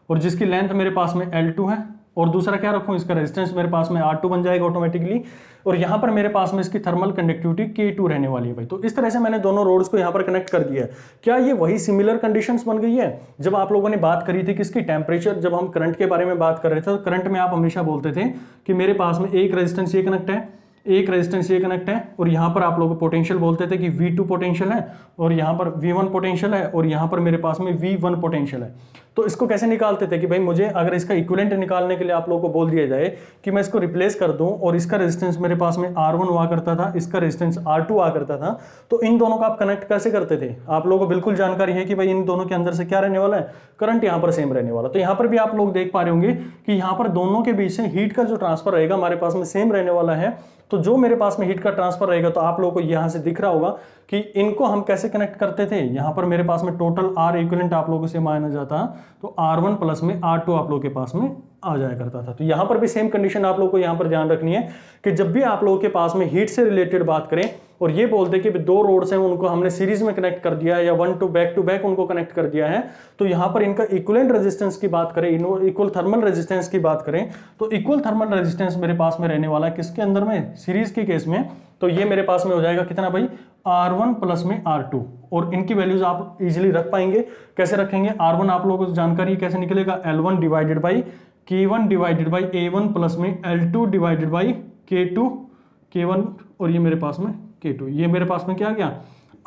और जिसकी लेंथ मेरे पास में L2 है, और दूसरा क्या रखूं, इसका रेजिस्टेंस मेरे पास में R2 बन जाएगा ऑटोमेटिकली, और यहाँ पर मेरे पास में इसकी थर्मल कंडक्टिविटी K2 रहने वाली है भाई। तो इस तरह से मैंने दोनों रोड्स को यहाँ पर कनेक्ट कर दिया है। क्या ये वही सिमिलर कंडीशंस बन गई है जब आप लोगों ने बात करी थी कि इसकी टेम्परेचर, जब हम करंट के बारे में बात कर रहे थे तो करंट में आप हमेशा बोलते थे कि मेरे पास में एक रेजिस्टेंस ये कनेक्ट है, एक रेजिस्टेंस ये कनेक्ट है, और यहाँ पर आप लोग पोटेंशियल बोलते थे कि V2 पोटेंशियल है और यहाँ पर V1 पोटेंशियल है और यहाँ पर मेरे पास में V1 पोटेंशियल है। तो इसको कैसे निकालते थे कि भाई मुझे अगर इसका इक्विवेलेंट निकालने के लिए आप लोगों को बोल दिया जाए कि मैं इसको रिप्लेस कर दूं और इसका रेजिस्टेंस मेरे पास में R1 हुआ करता था, इसका रेजिस्टेंस R2 हुआ करता था, तो इन दोनों का आप कनेक्ट कैसे करते थे। आप लोगों को बिल्कुल जानकारी है कि भाई इन दोनों के अंदर से क्या रहने वाला है, करंट यहाँ पर सेम रहने वाला। तो यहाँ पर भी आप लोग देख पा रहे होंगे कि यहाँ पर दोनों के बीच से हीट का जो ट्रांसफर रहेगा हमारे पास में सेम रहने वाला है। तो जो मेरे पास में हीट का ट्रांसफर रहेगा, तो आप लोगों को यहाँ से दिख रहा होगा कि इनको हम कैसे कनेक्ट करते थे। यहाँ पर मेरे पास में टोटल R इक्विवेलेंट आप लोगों से माना जाता, तो R1 प्लस में R2 आप लोगों के पास में आ जाया करता था। तो यहाँ पर भी सेम कंडीशन आप लोगों को यहाँ पर ध्यान रखनी है कि जब भी आप लोगों के पास में हीट से रिलेटेड बात करें और ये बोलते कि दो रोड्स हैं उनको हमने सीरीज में कनेक्ट कर दिया है या वन टू बैक उनको कनेक्ट कर दिया है, तो यहाँ पर इनका इक्विवेलेंट रेजिस्टेंस की बात करें, इक्वल थर्मल रेजिस्टेंस की बात करें, तो इक्वल थर्मल रेजिस्टेंस मेरे पास में रहने वाला है किसके अंदर में, सीरीज के केस में। तो ये मेरे पास में हो जाएगा कितना भाई, R1 प्लस में R2, और इनकी वैल्यूज आप इजीली रख पाएंगे। कैसे रखेंगे, R1 आप लोगों को जानकारी कैसे निकलेगा, L1 divided by K1 divided by A1 plus में L2 डिवाइडेड बाई K1, और ये मेरे पास में K2, ये मेरे पास में क्या आ गया,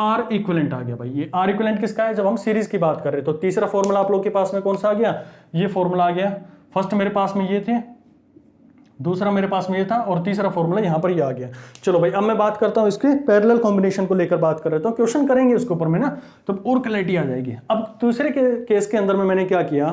R इक्विवेलेंट आ गया भाई। ये R इक्विवेलेंट किसका है, जब हम सीरीज की बात कर रहे हैं। तो तीसरा फॉर्मूला आप लोग के पास में कौन सा आ गया, ये फॉर्मूला आ गया। फर्स्ट मेरे पास में ये थे, दूसरा मेरे पास में ये था, और तीसरा फॉर्मूला यहाँ पर ये आ गया। चलो भाई, अब मैं बात करता हूँ इसके पैरेलल कॉम्बिनेशन को लेकर बात कर रहे, तो क्वेश्चन करेंगे उसके ऊपर में ना, तो और क्लैरिटी आ जाएगी। अब दूसरे केस के अंदर में मैंने क्या किया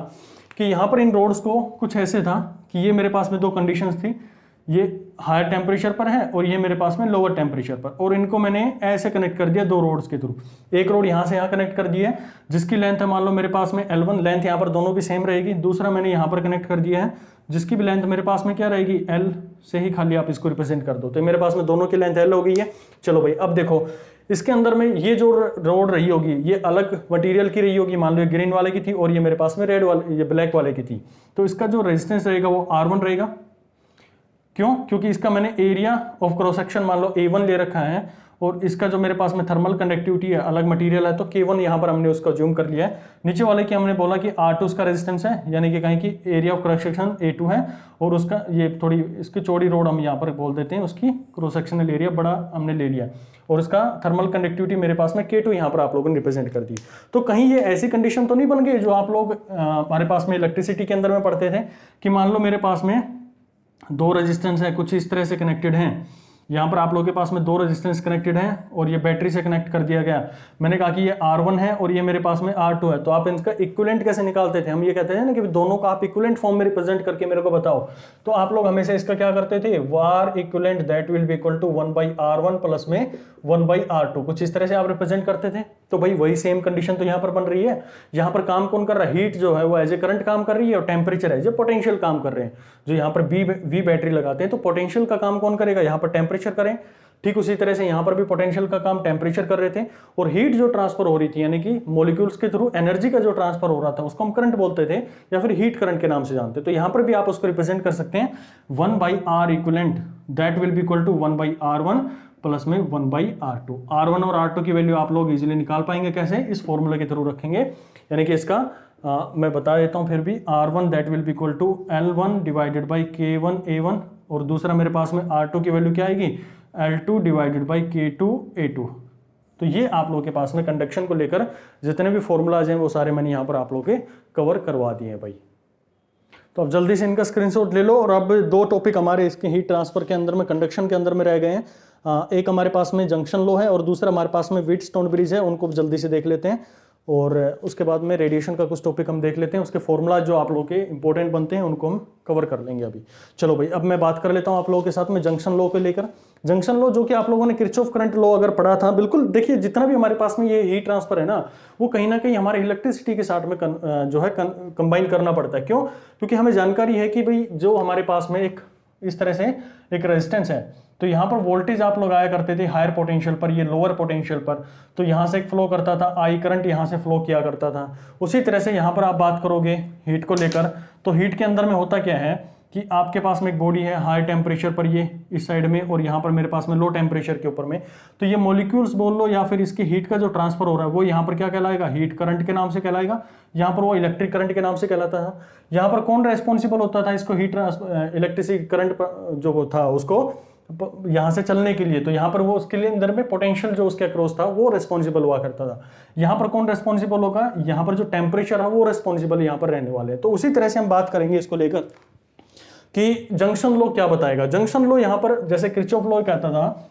कि यहाँ पर इन रोड्स को कुछ ऐसे था कि ये मेरे पास में दो कंडीशंस थी, ये हायर टेम्परेचर पर है और ये मेरे पास में लोअर टेम्परेचर पर, और इनको मैंने ऐसे कनेक्ट कर दिया दो रोड्स के थ्रू। एक रोड यहाँ से यहाँ कनेक्ट कर दिया है जिसकी लेंथ है मान लो मेरे पास में L1, लेंथ यहाँ पर दोनों भी सेम रहेगी। दूसरा मैंने यहाँ पर कनेक्ट कर दिया है जिसकी भी लेंथ मेरे पास में क्या रहेगी, L से ही खाली आप इसको रिप्रेजेंट कर दो, तो मेरे पास में दोनों की लेंथ L हो गई है। चलो भाई, अब देखो इसके अंदर में ये जो रोड रही होगी ये अलग मटेरियल की रही होगी, मान लो ग्रीन वाले की थी और ये मेरे पास में रेड वाले, ये ब्लैक वाले की थी। तो इसका जो रेजिस्टेंस रहेगा वो R1 रहेगा। क्यों, क्योंकि इसका मैंने एरिया ऑफ क्रॉस सेक्शन मान लो A1 ले रखा है, और इसका जो मेरे पास में थर्मल कंडक्टिविटी है अलग मटेरियल है, तो K1 यहाँ पर हमने उसका ज्यूम कर लिया है। नीचे वाले की हमने बोला कि R2 उसका रेजिस्टेंस है, यानी कि कहीं की area of cross section A2 है, और उसका ये थोड़ी इसकी चौड़ी रोड हम यहाँ पर बोल देते हैं, उसकी क्रॉस सेक्शनल एरिया बड़ा हमने ले लिया, और इसका थर्मल कंडक्टिविटी मेरे पास में K2 यहाँ पर आप लोगों ने रिप्रेजेंट कर दी। तो कहीं ये ऐसी कंडीशन तो नहीं बन गई जो आप लोग हमारे पास में इलेक्ट्रिसिटी के अंदर में पढ़ते थे कि मान लो मेरे पास में दो रेजिस्टेंस है कुछ इस तरह से कनेक्टेड हैं, यहाँ पर आप लोगों के पास में दो रेजिस्टेंस कनेक्टेड हैं और ये बैटरी से कनेक्ट कर दिया गया। मैंने कहा कि ये R1 है और ये मेरे पास में R2 है, तो आप इनका इक्विवेलेंट कैसे निकालते थे, हम ये कहते हैं ना कि दोनों का आप इक्विवेलेंट फॉर्म में रिप्रेजेंट करके मेरे को बताओ। तो आप लोग हमेशा इसका क्या करते थे, वार equivalent that will be equal to 1/R1 plus में 1/R2, कुछ इस तरह से आप रिप्रेजेंट करते थे। तो भाई वही सेम कंडीशन तो यहाँ पर बन रही है। यहाँ पर काम कौन कर रहा है, हीट जो है वो एज ए करंट काम कर रही है, और टेम्परेचर एज ए पोटेंशियल काम कर रहे हैं। जो यहाँ पर वी बैटरी लगाते हैं तो पोटेंशियल का काम कौन करेगा, यहाँ पर टेम्परेचर करें। ठीक उसी तरह से यहाँ पर भी पोटेंशियल का काम टेम्परेचर कर रहे थे, और हीट जो ट्रांसफर हो रही थी यानी कि मॉलिक्यूल्स के थ्रू एनर्जी का जो ट्रांसफर हो रहा था उसको हम करंट बोलते थे या फिर हीट करंट के नाम से जानते। तो यहाँ पर भी आप उसको रिप्रेजेंट कर सकते हैं 1/R equivalent that will be equal to 1/R1 plus में 1/R2। R1 और R2 की वैल्यू आप लोग इजीली निकाल पाएंगे, कैसे, इस फॉर्मूला के थ्रू रखेंगे। यानी कि इसका मैं बता देता हूँ फिर भी, R1 that will be equal to L1 divided by K1 A1, और दूसरा मेरे पास में R2 की वैल्यू क्या आएगी, L2 divided by K2 A2। तो ये आप लोगों के पास में कंडक्शन को लेकर जितने भी फॉर्मूलाज हैं वो सारे मैंने यहाँ पर आप लोगों के कवर करवा दिए हैं भाई। तो अब जल्दी से इनका स्क्रीनशॉट ले लो। और अब दो टॉपिक हमारे इसके हीट ट्रांसफर के अंदर में, कंडक्शन के अंदर में रह गए हैं। एक हमारे पास में जंक्शन लो है और दूसरा हमारे पास में व्हीटस्टोन ब्रिज है, उनको जल्दी से देख लेते हैं। और उसके बाद में रेडिएशन का कुछ टॉपिक हम देख लेते हैं, उसके फॉर्मूला जो आप लोगों के इंपॉर्टेंट बनते हैं उनको हम कवर कर लेंगे अभी। चलो भाई, अब मैं बात कर लेता हूं आप लोगों के साथ में जंक्शन लॉ को लेकर। जंक्शन लॉ जो कि आप लोगों ने किरचॉफ करंट लॉ अगर पढ़ा था, बिल्कुल देखिए जितना भी हमारे पास में ये हीट ट्रांसफर है ना, वो कहीं ना कहीं हमारे इलेक्ट्रिसिटी के साथ में जो है कंबाइन करना पड़ता है। क्यों, क्योंकि हमें जानकारी है कि भाई जो हमारे पास में एक इस तरह से एक रेजिस्टेंस है, तो यहाँ पर वोल्टेज आप लोग आया करते थे हायर पोटेंशियल पर, ये लोअर पोटेंशियल पर, तो यहाँ से एक फ्लो करता था, आई करंट यहाँ से फ्लो किया करता था। उसी तरह से यहाँ पर आप बात करोगे हीट को लेकर, तो हीट के अंदर में होता क्या है कि आपके पास में एक बॉडी है हाई टेम्परेचर पर, ये इस साइड में, और यहाँ पर मेरे पास में लो टेम्परेचर के ऊपर में, तो ये मॉलिक्यूल्स बोल लो या फिर इसकी हीट का जो ट्रांसफर हो रहा है वो यहाँ पर क्या कहलाएगा, हीट करंट के नाम से कहलाएगा। यहाँ पर वो इलेक्ट्रिक करंट के नाम से कहलाता था। यहाँ पर कौन रेस्पॉन्सिबल होता था इसको हीट इलेक्ट्रिसिटी करंट जो था उसको यहाँ से चलने के लिए, तो यहाँ पर वो उसके लिए अंदर में पोटेंशियल जो उसके अक्रॉस था वो रेस्पॉन्सिबल हुआ करता था। यहाँ पर कौन रेस्पॉन्सिबल होगा, यहाँ पर जो टेम्परेचर है वो रेस्पॉन्सिबल यहाँ पर रहने वाले हैं। तो उसी तरह से हम बात करेंगे इसको लेकर कि जंक्शन लॉ क्या बताएगा। जंक्शन लॉ यहाँ पर जैसे किरचॉफ लॉ कहता था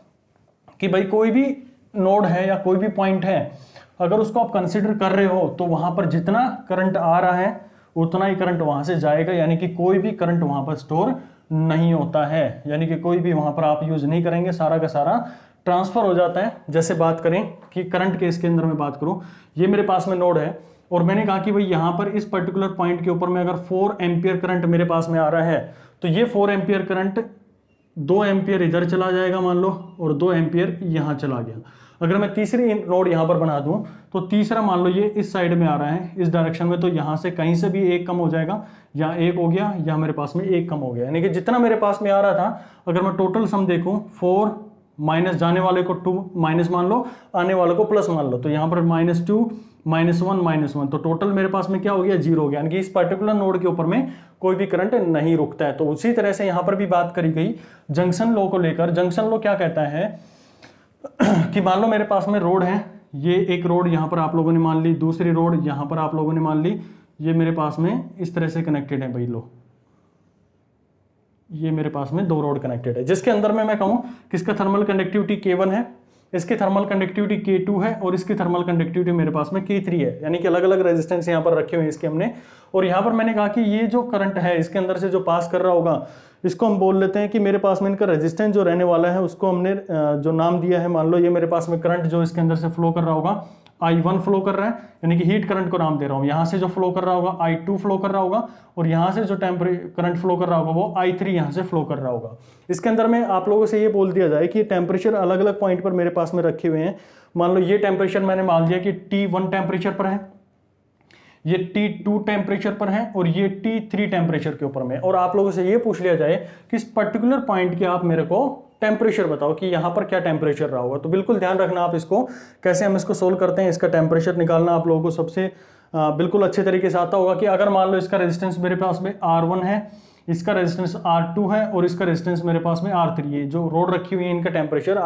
कि भाई कोई भी नोड है या कोई भी पॉइंट है, अगर उसको आप कंसिडर कर रहे हो तो वहां पर जितना करंट आ रहा है उतना ही करंट वहां से जाएगा, यानी कि कोई भी करंट वहां पर स्टोर नहीं होता है, यानी कि कोई भी वहां पर आप यूज नहीं करेंगे, सारा का सारा ट्रांसफर हो जाता है। जैसे बात करें कि करंट केस के अंदर में बात करूं, ये मेरे पास में नोड है और मैंने कहा कि भाई यहाँ पर इस पर्टिकुलर पॉइंट के ऊपर में अगर 4 एम्पियर करंट मेरे पास में आ रहा है तो ये 4 एम्पियर करंट 2 एम्पियर इधर चला जाएगा मान लो, और 2 एम्पियर यहाँ चला गया। अगर मैं तीसरी नोड यहाँ पर बना दूं तो तीसरा मान लो ये इस साइड में आ रहा है इस डायरेक्शन में, तो यहाँ से कहीं से भी एक कम हो जाएगा, या एक हो गया या मेरे पास में एक कम हो गया, यानी कि जितना मेरे पास में आ रहा था अगर मैं टोटल सम देखूं 4 माइनस जाने वाले को 2 माइनस मान लो, आने वाले को प्लस मान लो, तो यहाँ पर -2 -1 तो टोटल मेरे पास में क्या हो गया 0 हो गया, यानी कि इस पर्टिकुलर नोड के ऊपर में कोई भी करंट नहीं रुकता है। तो उसी तरह से यहाँ पर भी बात करी गई जंक्शन लो को लेकर। जंक्शन लो क्या कहता है कि मान लो मेरे पास में रोड है, ये एक रोड यहाँ पर आप लोगों ने मान ली, दूसरी रोड यहाँ पर आप लोगों ने मान ली, ये मेरे पास में इस तरह से कनेक्टेड है भाई, लो ये मेरे पास में 2 रोड कनेक्टेड है, जिसके अंदर में मैं कहूँ किसका थर्मल कंडक्टिविटी K1 है, इसकी थर्मल कंडक्टिविटी K2 है, और इसकी थर्मल कंडक्टिविटी मेरे पास में K3 है, यानी कि अलग अलग रेजिस्टेंस यहाँ पर रखे हुए हैं इसके हमने। और यहाँ पर मैंने कहा कि ये जो करंट है इसके अंदर से जो पास कर रहा होगा इसको हम बोल लेते हैं कि मेरे पास में इनका रेजिस्टेंस जो रहने वाला है उसको हमने जो नाम दिया है, मान लो ये मेरे पास में करंट जो इसके अंदर से फ्लो कर रहा होगा I1 फ्लो कर रहा है, यानी कि हीट करंट को नाम दे रहा हूँ। यहाँ से जो फ्लो कर रहा होगा I2 फ्लो कर रहा होगा, और यहाँ से जो करंट फ्लो कर रहा होगा वो I3 यहाँ से फ्लो कर रहा होगा। इसके अंदर में आप लोगों से ये बोल दिया जाए कि टेम्परेचर अलग अलग पॉइंट पर मेरे पास में रखे हुए हैं। मान लो ये टेम्परेचर मैंने मान लिया कि T1 टेम्परेचर पर है, ये T2 टेम्परेचर पर है, और ये T3 टेम्परेचर के ऊपर में। और आप लोगों से ये पूछ लिया जाए कि इस पर्टिकुलर पॉइंट के आप मेरे को टेम्परेचर बताओ कि यहाँ पर क्या टेम्परेचर रहा होगा। तो बिल्कुल ध्यान रखना आप इसको, कैसे हम इसको सोल्व करते हैं, इसका टेम्परेचर निकालना आप लोगों को सबसे बिल्कुल अच्छे तरीके से आता होगा। कि अगर मान लो इसका रेजिस्टेंस मेरे पास में R1 है, इसका रेजिस्टेंस R2 है, और इसका रेजिस्टेंस मेरे पास में R3 है, जो रोड रखी हुई है इनका temperature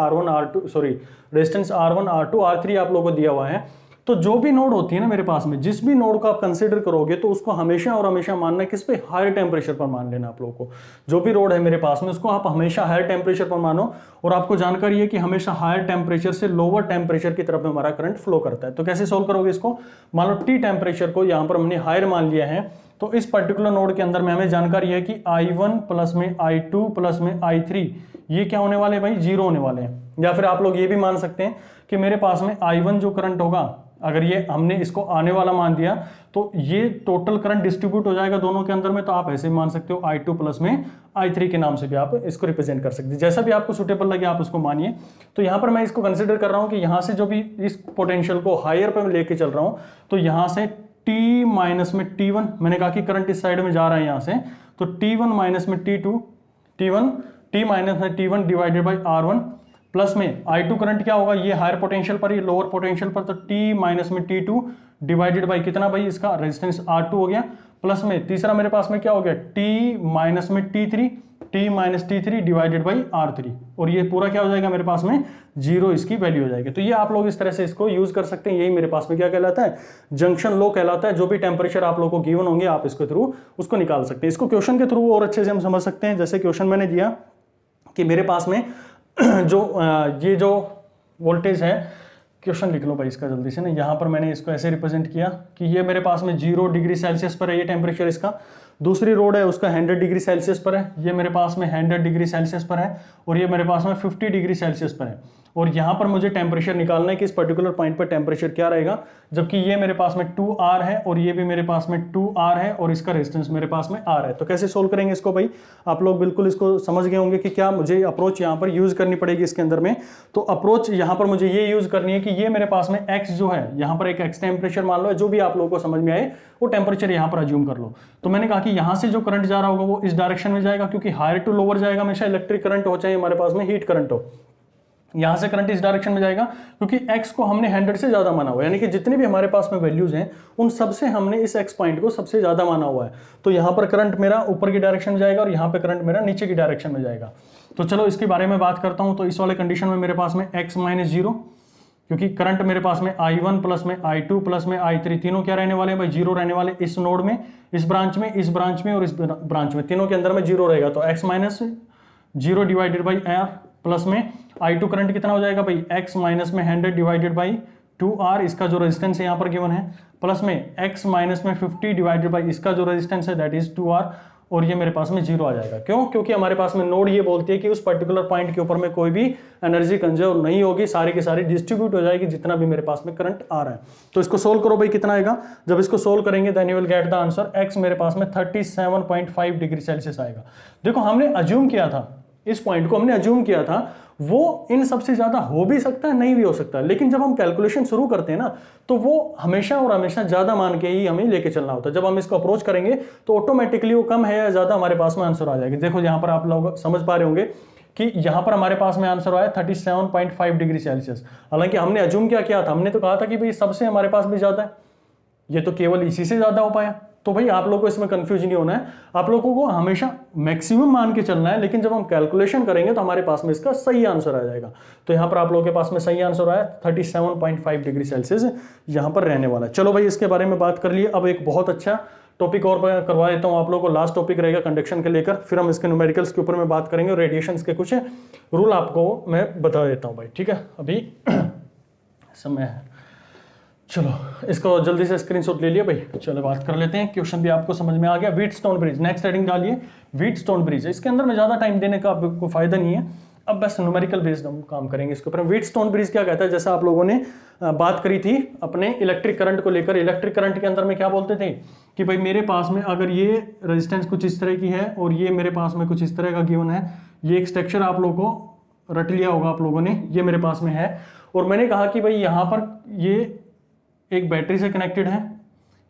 resistance R1 R2 R3 आप लोगों को दिया हुआ है। तो जो भी नोड होती है ना मेरे पास में, जिस भी नोड को आप कंसीडर करोगे तो उसको हमेशा और हमेशा मानना है किस पे, हायर टेम्परेचर पर मान लेना आप लोगों को। जो भी रोड है मेरे पास में उसको आप हमेशा हायर टेम्परेचर पर मानो, और आपको जानकारी है कि हमेशा हायर टेम्परेचर से लोअर टेम्परेचर की तरफ में हमारा करंट फ्लो करता है। तो कैसे सोल्व करोगे इसको, मान लो टी टेम्परेचर को यहाँ पर हमने हायर मान लिया है, तो इस पर्टिकुलर नोड के अंदर में हमें जानकारी है कि I1 प्लस में I2 प्लस में I3 ये क्या होने वाले भाई, 0 होने वाले हैं। या फिर आप लोग ये भी मान सकते हैं कि मेरे पास में I1 जो करंट होगा, अगर ये हमने इसको आने वाला मान दिया तो ये टोटल करंट डिस्ट्रीब्यूट हो जाएगा दोनों के अंदर में। तो आप ऐसे मान सकते हो I2 प्लस में I3 के नाम से भी आप इसको रिप्रेजेंट कर सकते हैं, जैसा भी आपको सुटेबल लगे आप उसको मानिए। तो यहाँ पर मैं इसको कंसिडर कर रहा हूँ कि यहाँ से जो भी इस पोटेंशियल को हायर पर लेके चल रहा हूँ, तो यहाँ से T माइनस में T1, मैंने कहा कि करंट इस साइड में जा रहा है यहाँ से, तो T1 माइनस में T2, T माइनस में T1 divided by R1 plus में I2 करंट क्या होगा, ये हायर पोटेंशियल पर, ये लोअर पोटेंशियल पर, तो T माइनस में T2 डिवाइडेड बाई कितना भाई, इसका रेजिस्टेंस R2 हो गया, प्लस में तीसरा मेरे पास में क्या हो गया, T माइनस में T3 डिवाइडेड बाई R3, और ये पूरा क्या हो जाएगा मेरे पास में 0 इसकी वैल्यू हो जाएगी। तो ये आप लोग इस तरह से इसको यूज कर सकते हैं। यही मेरे पास में क्या कहलाता है, जंक्शन लो कहलाता है। जो भी टेम्परेचर आप लोगों को गिवन होंगे आप इसके थ्रू उसको निकाल सकते हैं। इसको क्वेश्चन के थ्रू और अच्छे से हम समझ सकते हैं। जैसे क्वेश्चन मैंने दिया कि मेरे पास में ये जो वोल्टेज है, क्वेश्चन लिख लो भाई इसका जल्दी से ना, यहाँ पर मैंने इसको ऐसे रिप्रेजेंट किया कि ये मेरे पास में 0 डिग्री सेल्सियस पर है ये टेम्परेचर इसका, दूसरी रोड है उसका 100 डिग्री सेल्सियस पर है, ये मेरे पास में 100 डिग्री सेल्सियस पर है, और ये मेरे पास में 50 डिग्री सेल्सियस पर है। और यहाँ पर मुझे टेम्परेचर निकालना है कि इस पर्टिकुलर पॉइंट पर टेम्परेचर क्या रहेगा, जबकि ये मेरे पास में 2R है और ये भी मेरे पास में 2R है और इसका रेजिस्टेंस मेरे पास में R है। तो कैसे सोल्व करेंगे इसको भाई, आप लोग बिल्कुल इसको समझ गए होंगे कि क्या मुझे अप्रोच यहाँ पर यूज करनी पड़ेगी इसके अंदर में। तो अप्रोच यहाँ पर मुझे ये यूज करनी है कि ये मेरे पास में X जो है, यहाँ पर एक X टेम्परेचर मान लो, जो भी आप लोगों को समझ में आए वो टेम्परेचर यहाँ पर अज्यूम कर लो। तो मैंने कहा कि यहाँ से जो करंट जा रहा होगा वो इस डायरेक्शन में जाएगा, क्योंकि हायर टू लोअर जाएगा हमेशा, इलेक्ट्रिक करंट हो चाहे हमारे पास में हीट करंट हो। यहां से करंट इस डायरेक्शन में जाएगा क्योंकि x को हमने 100 से ज्यादा माना हुआ है, यानी कि जितने भी हमारे पास में वैल्यूज हैं उन सबसे हमने इस x पॉइंट को सबसे ज्यादा माना हुआ है। तो यहां पर करंट मेरा ऊपर की डायरेक्शन में जाएगा और यहां पे करंट मेरा नीचे की डायरेक्शन में जाएगा। तो चलो इसके बारे में बात करता हूं। तो इस वाले कंडीशन में मेरे पास में x माइनस 0, क्योंकि करंट मेरे पास में I1 प्लस में I2 प्लस में I3 तीनों क्या रहने वाले हैं भाई, 0 रहने वाले। इस नोड में, इस ब्रांच में, इस ब्रांच में और इस ब्रांच में, तीनों के अंदर में 0 रहेगा। तो x minus 0 divided by R plus में I2 करंट कितना हो जाएगा भाई, x माइनस में 100 डिवाइडेड बाई 2R, इसका जो रेजिस्टेंस है यहाँ पर गिवन है, प्लस में x माइनस में 50 डिवाइडेड बाई इसका जो रेजिस्टेंस है दैट इज 2R, और ये मेरे पास में 0 आ जाएगा। क्यों? क्योंकि हमारे पास में नोड ये बोलती है कि उस पर्टिकुलर पॉइंट के ऊपर में कोई भी एनर्जी कंजर्व नहीं होगी, सारी की सारी डिस्ट्रीब्यूट हो जाएगी जितना भी मेरे पास में करंट आ रहा है। तो इसको सोल्व करो भाई, कितना आएगा? जब इसको सोल्व करेंगे then you will get the answer x मेरे पास में 37.5 डिग्री सेल्सियस आएगा। देखो हमने अज्यूम किया था, इस पॉइंट को हमने अज्यूम किया था, वो इन सबसे ज्यादा हो भी सकता है, नहीं भी हो सकता, लेकिन जब हम कैलकुलेशन शुरू करते हैं ना तो वो हमेशा और हमेशा ज्यादा मान के ही हमें लेके चलना होता है। जब हम इसको अप्रोच करेंगे तो ऑटोमेटिकली वो कम है या ज्यादा हमारे पास में आंसर आ जाएगा। देखो यहाँ पर आप लोग समझ पा रहे होंगे कि यहाँ पर हमारे पास में आंसर आया 37.5 डिग्री सेल्सियस। हालांकि हमने अज्यूम क्या किया था, हमने तो कहा था कि भाई सबसे हमारे पास भी ज्यादा है, ये तो केवल इसी से ज्यादा हो पाया। तो भाई आप लोगों को इसमें कंफ्यूज नहीं होना है, आप लोगों को हमेशा मैक्सिमम मान के चलना है, लेकिन जब हम कैलकुलेशन करेंगे तो हमारे पास में इसका सही आंसर आ जाएगा। तो यहाँ पर आप लोगों के पास में सही आंसर आया 37.5 डिग्री सेल्सियस यहाँ पर रहने वाला है। चलो भाई इसके बारे में बात कर लिए। अब एक बहुत अच्छा टॉपिक और करवा देता हूँ आप लोगों को, लास्ट टॉपिक रहेगा कंडक्शन के लेकर, फिर हम इसके न्यूमेरिकल्स के ऊपर में बात करेंगे और रेडिएशंस के कुछ रूल आपको मैं बता देता हूँ भाई, ठीक है? अभी समय है, चलो इसको जल्दी से स्क्रीनशॉट ले लिया भाई। चलो बात कर लेते हैं, क्वेश्चन भी आपको समझ में आ गया। व्हीटस्टोन ब्रिज, नेक्स्ट हेडिंग डालिए व्हीटस्टोन ब्रिज। इसके अंदर में ज्यादा टाइम देने का आपको फायदा नहीं है, अब बस न्यूमेरिकल बेस्ड हम काम करेंगे इसके ऊपर। व्हीटस्टोन ब्रिज क्या कहता है, जैसा आप लोगों ने बात करी थी अपने इलेक्ट्रिक करंट को लेकर। इलेक्ट्रिक करंट के अंदर में क्या बोलते थे कि भाई मेरे पास में अगर ये रेजिस्टेंस कुछ इस तरह की है और ये मेरे पास में कुछ इस तरह का गिवन है, ये एक स्ट्रक्चर आप लोगों को रट लिया होगा आप लोगों ने, ये मेरे पास में है, और मैंने कहा कि भाई यहाँ पर ये एक बैटरी से कनेक्टेड है,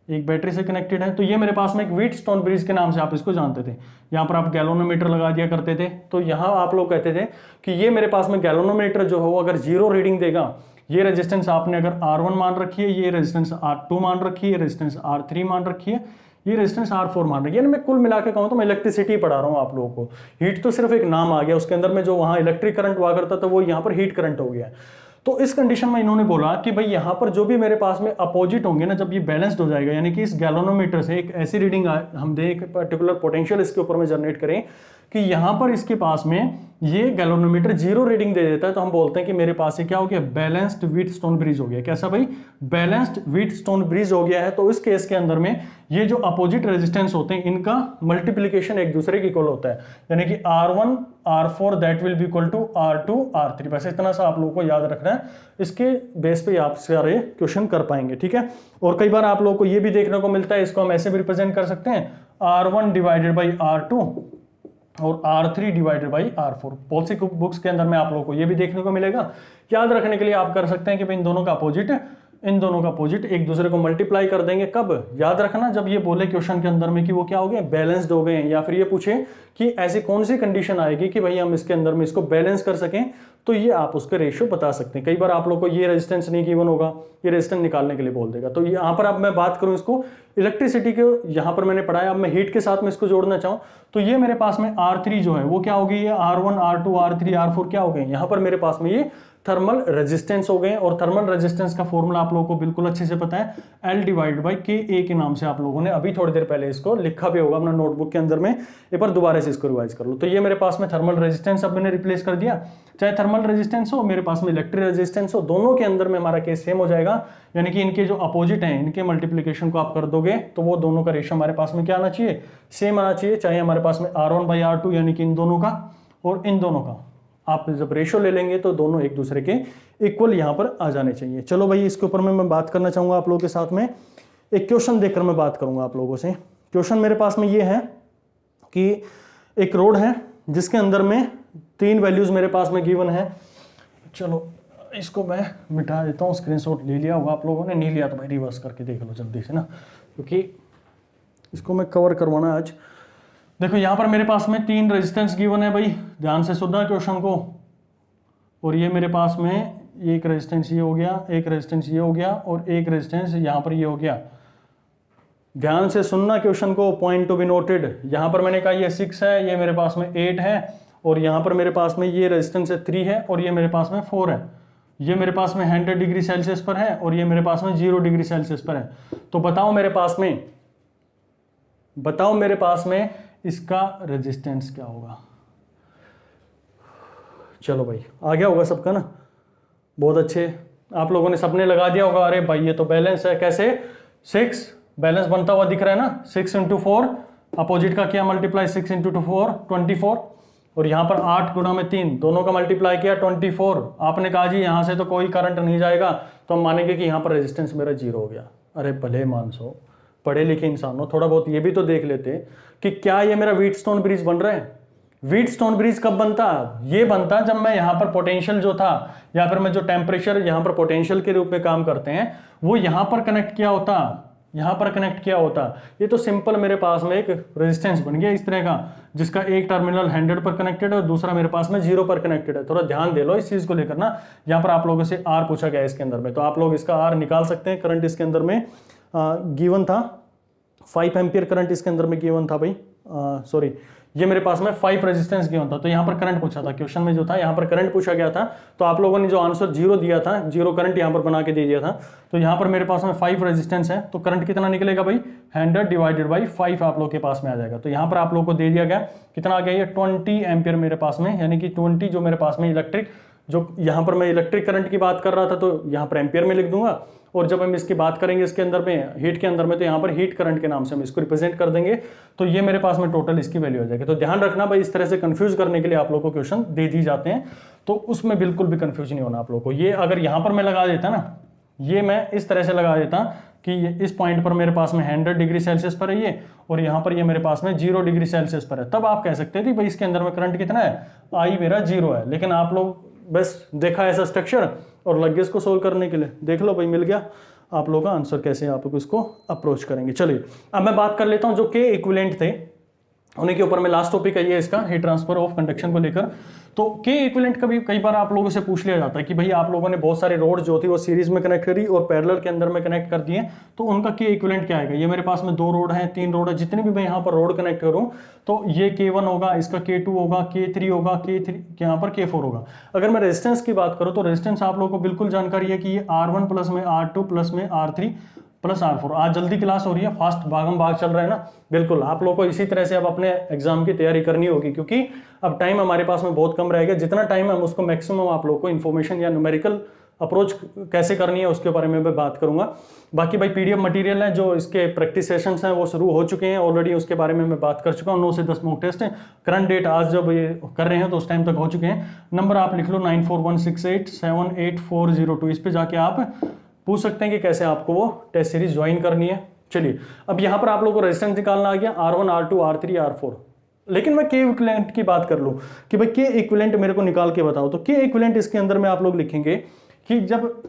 एक बैटरी से कनेक्टेड है, तो ये मेरे पास में एक व्हीटस्टोन ब्रिज के नाम से आप इसको जानते थे। यहाँ पर आप गैल्वेनोमीटर लगा दिया करते थे, तो यहाँ आप लोग कहते थे कि ये मेरे पास में गैल्वेनोमीटर जो हो अगर 0 रीडिंग देगा, ये रेजिस्टेंस आपने अगर R1 मान रखी है, ये रेजिस्टेंस R2 मान रखी है, रेजिस्टेंस R3 मान रखी है, ये रेजिस्टेंस R4 मान रखी है। मैं कुल मिला के कहूँ तो मैं इलेक्ट्रिसिटी पढ़ा रहा हूँ आप लोगों को। हीट तो सिर्फ एक नाम आ गया, उसके अंदर में जो वहाँ इलेक्ट्रिक करंट हुआ करता था वो यहाँ पर हीट करंट हो गया। तो इस कंडीशन में इन्होंने बोला कि भाई यहाँ पर जो भी मेरे पास में अपोजिट होंगे ना, जब ये बैलेंस्ड हो जाएगा, यानी कि इस गैल्वेनोमीटर से एक ऐसी रीडिंग हम दें, एक पर्टिकुलर पोटेंशियल इसके ऊपर में जनरेट करें कि यहाँ पर इसके पास में ये गैल्वेनोमीटर 0 रीडिंग दे देता है, तो हम बोलते हैं कि मेरे पास ये क्या हो गया, बैलेंस्ड व्हीटस्टोन ब्रिज हो गया। कैसा भाई? बैलेंस्ड व्हीटस्टोन ब्रिज हो गया है। तो इस केस के अंदर में ये जो अपोजिट रेजिस्टेंस होते हैं इनका मल्टीप्लीकेशन एक दूसरे के इक्वल होता है, यानी कि R1 R4 that will be equal to R2 R3। बस इतना सा आप लोगों को याद रखना है, इसके बेस पे आप सारे क्वेश्चन कर पाएंगे, ठीक है? और कई बार आप लोगों को ये भी देखने को मिलता है, इसको हम ऐसे भी रिप्रेजेंट कर सकते हैं, R1 डिवाइडेड बाई R2 और R3 डिवाइडेड बाई R4। बहुत सी बुक्स के अंदर में आप लोगों को ये भी देखने को मिलेगा। याद रखने के लिए आप कर सकते हैं कि भाई इन दोनों का अपोजिट एक दूसरे को मल्टीप्लाई कर देंगे। कब? याद रखना जब ये बोले क्वेश्चन के अंदर में कि वो क्या हो गए, बैलेंस्ड हो गए हैं, या फिर ये पूछे कि ऐसी कौन सी कंडीशन आएगी कि भाई हम इसके अंदर में इसको बैलेंस कर सकें, तो ये आप उसका रेशियो बता सकते हैं। कई बार आप लोग को ये रेजिस्टेंस नहीं गिवन होगा, ये रेजिस्टेंस निकालने के लिए बोल देगा। तो यहाँ पर अब मैं बात करूँ इसको इलेक्ट्रिसिटी के, यहाँ पर मैंने पढ़ाया, अब मैं हीट के साथ में इसको जोड़ना चाहूँ तो ये मेरे पास में R3 जो है वो क्या होगी, ये R1 R2 R3 R4 क्या हो गए, यहाँ पर मेरे पास में ये थर्मल रेजिस्टेंस हो गए। और थर्मल रेजिस्टेंस का फॉर्मूला आप लोगों को बिल्कुल अच्छे से पता है, L डिवाइड बाई KA के नाम से आप लोगों ने अभी थोड़ी देर पहले इसको लिखा भी होगा अपना नोटबुक के अंदर में, एक बार दोबारा से इसको रिवाइज कर लो। तो ये मेरे पास में थर्मल रेजिस्टेंस अब मैंने रिप्लेस कर दिया, चाहे थर्मल रेजिस्टेंस हो, मेरे पास में इलेक्ट्रिक रेजिस्टेंस हो, दोनों के अंदर में हमारा केस सेम हो जाएगा, यानी कि इनके जो अपोजिट हैं इनके मल्टीप्लीकेशन को आप कर दोगे तो वो दोनों का रेशियो हमारे पास में क्या आना चाहिए, सेम आना चाहिए। चाहे हमारे पास में R1 बाई R2 यानी कि इन दोनों का और इन दोनों का आप जब रेशियो ले लेंगे तो दोनों एक दूसरे के इक्वल यहाँ पर आ जाने चाहिए। चलो भाई इसके ऊपर में मैं बात करना चाहूँगा आप लोगों के साथ में, एक क्वेश्चन देखकर मैं बात करूँगा आप लोगों से। क्वेश्चन मेरे पास में ये है कि एक रोड है जिसके अंदर में 3 वैल्यूज मेरे पास में गिवन है। चलो इसको मैं मिटा देता हूँ, स्क्रीनशॉट ले लिया होगा आप लोगों ने, नहीं लिया तो भाई रिवर्स करके देख लो जल्दी से ना, क्योंकि इसको मैं कवर करवाना आज। देखो यहाँ पर मेरे पास में 3 रेजिस्टेंस गिवन है भाई, ध्यान से सुनना क्वेश्चन को। और ये मेरे पास में एक रेजिस्टेंस ये हो गया, एक रेजिस्टेंस ये हो गया और एक रेजिस्टेंस यहाँ पर ये हो गया। ध्यान से सुनना क्वेश्चन को, पॉइंट टू बी नोटेड। यहाँ पर मैंने कहा ये 6 है, ये मेरे पास में 8 है, और यहाँ पर मेरे पास में ये रेजिस्टेंस 3 है और ये मेरे पास में 4 है। ये मेरे पास में 100 डिग्री सेल्सियस पर है और ये मेरे पास में 0 डिग्री सेल्सियस पर है। तो बताओ मेरे पास में इसका रेजिस्टेंस क्या होगा। चलो भाई आ गया होगा सबका ना, बहुत अच्छे, आप लोगों ने सबने लगा दिया होगा, अरे भाई ये तो बैलेंस है। कैसे? 6 बैलेंस बनता हुआ दिख रहा है ना, 6 × 4 अपोजिट का किया मल्टीप्लाई 6 इंटू 4 24, और यहाँ पर 8 गुणा में 3 दोनों का मल्टीप्लाई किया 24। आपने कहा जी यहाँ से तो कोई करंट नहीं जाएगा, तो हम मानेंगे कि यहाँ पर रेजिस्टेंस मेरा 0 हो गया। अरे भले मानसो, पढ़े लिखे इंसान हो, थोड़ा बहुत ये भी तो देख लेते कि क्या ये मेरा व्हीटस्टोन ब्रिज बन रहा है। व्हीटस्टोन ब्रिज कब बनता? ये बनता जब मैं यहाँ पर पोटेंशियल जो था, या फिर मैं जो टेम्परेचर यहाँ पर पोटेंशियल के रूप में काम करते हैं वो यहाँ पर कनेक्ट किया होता, यहाँ पर कनेक्ट किया होता। ये तो सिंपल मेरे पास में एक रेजिस्टेंस बन गया इस तरह का, जिसका एक टर्मिनल 100 पर कनेक्टेड है और दूसरा मेरे पास में 0 पर कनेक्टेड है। थोड़ा ध्यान दे लो इस चीज को लेकर ना। यहाँ पर आप लोगों से आर पूछा गया है इसके अंदर में, तो आप लोग इसका आर निकाल सकते हैं। करंट इसके अंदर में गिवन था 5 एम्पियर करंट इसके अंदर में गिवन था भाई, सॉरी ये मेरे पास में 5 रेजिस्टेंस गिवन था। तो यहाँ पर करंट पूछा था क्वेश्चन में, जो था यहाँ पर करंट पूछा गया था, तो आप लोगों ने जो आंसर 0 दिया था, 0 करंट यहाँ पर बना के दे दिया था। तो यहाँ पर मेरे पास में 5 रेजिस्टेंस है, तो करंट कितना निकलेगा भाई 100 डिवाइडेड बाई 5 आप लोग के पास में आ जाएगा। तो यहाँ पर आप लोग को दे दिया गया कितना आ गया, ये 20 एम्पियर मेरे पास में, यानी कि 20 जो मेरे पास में इलेक्ट्रिक, जो यहाँ पर मैं इलेक्ट्रिक करंट की बात कर रहा था तो यहाँ पर एम्पियर में लिख दूंगा, और जब हम इसकी बात करेंगे इसके अंदर में हीट के अंदर में, तो यहाँ पर हीट करंट के नाम से हम इसको रिप्रेजेंट कर देंगे। तो ये मेरे पास में टोटल इसकी वैल्यू हो जाएगी। तो ध्यान रखना भाई, इस तरह से कंफ्यूज करने के लिए आप लोग को क्वेश्चन दे दी जाते हैं, तो उसमें बिल्कुल भी कंफ्यूज नहीं होना आप लोग को। ये अगर यहाँ पर मैं लगा देता ना, ये मैं इस तरह से लगा देता कि इस पॉइंट पर मेरे पास में 100 डिग्री सेल्सियस पर है ये, और यहाँ पर ये मेरे पास में 0 डिग्री सेल्सियस पर है, तब आप कह सकते थे भाई इसके अंदर में करंट कितना है, आई मेरा 0 है। लेकिन आप लोग बस देखा ऐसा स्ट्रक्चर और लग गए इसको सोल्व करने के लिए, देख लो भाई मिल गया आप लोगों का आंसर, कैसे आप लोग इसको अप्रोच करेंगे। चलिए अब मैं बात कर लेता हूं जो के इक्विवेलेंट थे उन्हीं के ऊपर में, लास्ट टॉपिक है ये इसका, हीट ट्रांसफर ऑफ कंडक्शन को लेकर। तो के इक्विवेलेंट का भी कई बार आप लोगों से पूछ लिया जाता है कि भाई आप लोगों ने बहुत सारे रोड जो थी वो सीरीज में कनेक्ट करी और पैरेलल के अंदर में कनेक्ट कर दिए, तो उनका के इक्विवेलेंट क्या आएगा। ये मेरे पास में 2 रोड है, 3 रोड है, जितने भी मैं यहाँ पर रोड कनेक्ट करूँ तो ये K1 होगा, इसका K2 होगा, K3 होगा, K3 यहाँ पर K4 होगा। अगर मैं रेजिस्टेंस की बात करूँ तो रेजिस्टेंस आप लोगों को बिल्कुल जानकारी है कि ये R1 प्लस में R2 प्लस में R3 प्लस R4। आज जल्दी क्लास हो रही है, फास्ट भागम भाग चल रहा है ना, बिल्कुल आप लोगों को इसी तरह से अब अपने एग्जाम की तैयारी करनी होगी, क्योंकि अब टाइम हमारे पास में बहुत कम रहेगा। जितना टाइम है हम उसको मैक्सिमम आप लोगों को इन्फॉर्मेशन या न्यूमेरिकल अप्रोच कैसे करनी है उसके बारे में मैं बात करूंगा। बाकी भाई पीडीएफ मटेरियल है, जो इसके प्रैक्टिस सेशंस हैं वो शुरू हो चुके हैं ऑलरेडी, उसके बारे में मैं बात कर चुका हूँ। 9 से 10 मॉक टेस्ट है, करंट डेट आज जब ये कर रहे हैं तो उस टाइम तक हो चुके हैं। नंबर आप लिख लो 9416878402, इस पर जाके आप पूछ सकते हैं कि कैसे आपको वो टेस्ट सीरीज ज्वाइन करनी है। चलिए अब यहाँ पर आप लोगों को रेजिस्टेंस निकालना आ गया, R1 R2 R3 R4। लेकिन मैं के इक्विवेलेंट की बात कर लूं कि भाई के इक्विवेलेंट मेरे को निकाल के बताओ, तो के इक्विवेलेंट इसके अंदर में आप लोग लिखेंगे कि जब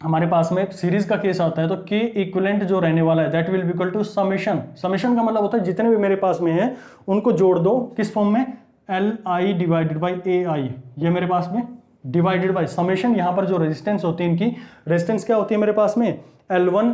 हमारे पास में सीरीज का केस आता है तो के इक्विवेलेंट जो रहने वाला है that will be equal to summation. Summation का मतलब होता है जितने भी मेरे पास में है उनको जोड़ दो, किस फॉर्म में, LI डिवाइडेड बाई AI, ये मेरे पास में डिवाइडेड बाई समेशन। यहाँ पर जो रेजिस्टेंस होती है इनकी, रेजिस्टेंस क्या होती है मेरे पास में, L1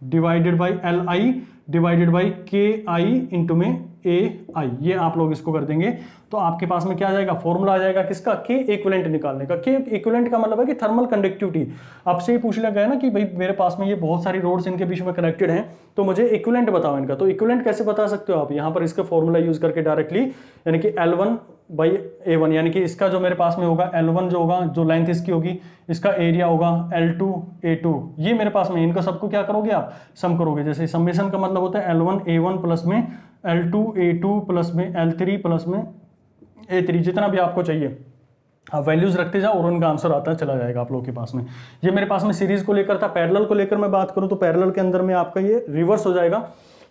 divided by LI divided by KI into में AI, ये आप लोग इसको कर देंगे तो आपके पास में क्या आ जाएगा, फॉर्मूला आ जाएगा किसका, के इक्विवेलेंट निकालने का। के इक्विवेलेंट का मतलब है कि थर्मल कंडक्टिविटी। आपसे ये पूछ लिया गया ना कि भाई मेरे पास में ये बहुत सारी रोड्स इनके बीच में कनेक्टेड हैं, तो मुझे इक्विवेलेंट बताओ इनका। तो इक्विवेलेंट कैसे बता सकते हो आप, यहाँ पर इसका फॉर्मूला यूज करके डायरेक्टली, यानी कि L1 बाई A1, यानी कि इसका जो मेरे पास में होगा L1 जो होगा, जो लेंथ इसकी होगी, इसका एरिया होगा L2 A2, ये मेरे पास में, इनका सबको क्या करोगे आप, सम करोगे। जैसे समेशन का मतलब होता है L1 A1 प्लस में L2 A2 प्लस में L3 प्लस में A3, जितना भी आपको चाहिए आप वैल्यूज रखते जाओ और उनका आंसर आता चला जाएगा आप लोगों के पास में। ये मेरे पास में सीरीज को लेकर था। पैरेलल को लेकर मैं बात करूं तो पैरेलल के अंदर में आपका ये रिवर्स हो जाएगा।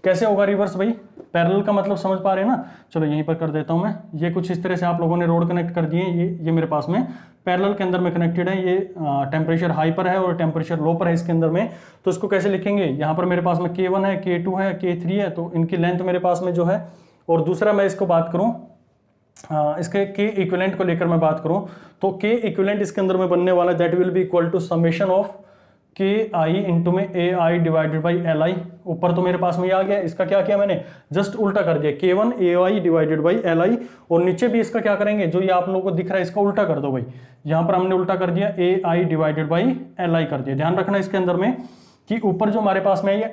कैसे होगा रिवर्स भाई, पैरेलल का मतलब समझ पा रहे हैं ना। चलो यहीं पर कर देता हूं मैं, ये कुछ इस तरह से आप लोगों ने रोड कनेक्ट कर दिए, ये मेरे पास में पैरेलल के अंदर में कनेक्टेड है। ये टेम्परेचर हाई पर है और टेम्परेचर लो पर है इसके अंदर में, तो इसको कैसे लिखेंगे, यहाँ पर मेरे पास में K1 है, K2 है, K3 है, तो इनकी लेंथ मेरे पास में जो है। और दूसरा मैं इसको बात करूं इसके के इक्विवेलेंट को लेकर मैं बात करूं तो के इक्विवेलेंट इसके अंदर में बनने वाला that will be equal to summation of KI into में AI डिवाइडेड बाई LI। ऊपर तो मेरे पास में आ गया, इसका क्या किया मैंने, जस्ट उल्टा कर दिया, K1 AI divided by LI, और नीचे भी इसका क्या करेंगे, जो ये आप लोगों को दिख रहा है इसका उल्टा कर दो भाई। यहाँ पर हमने उल्टा कर दिया, AI डिवाइडेड बाई LI कर दिया। ध्यान रखना इसके अंदर में कि ऊपर जो हमारे पास में है ये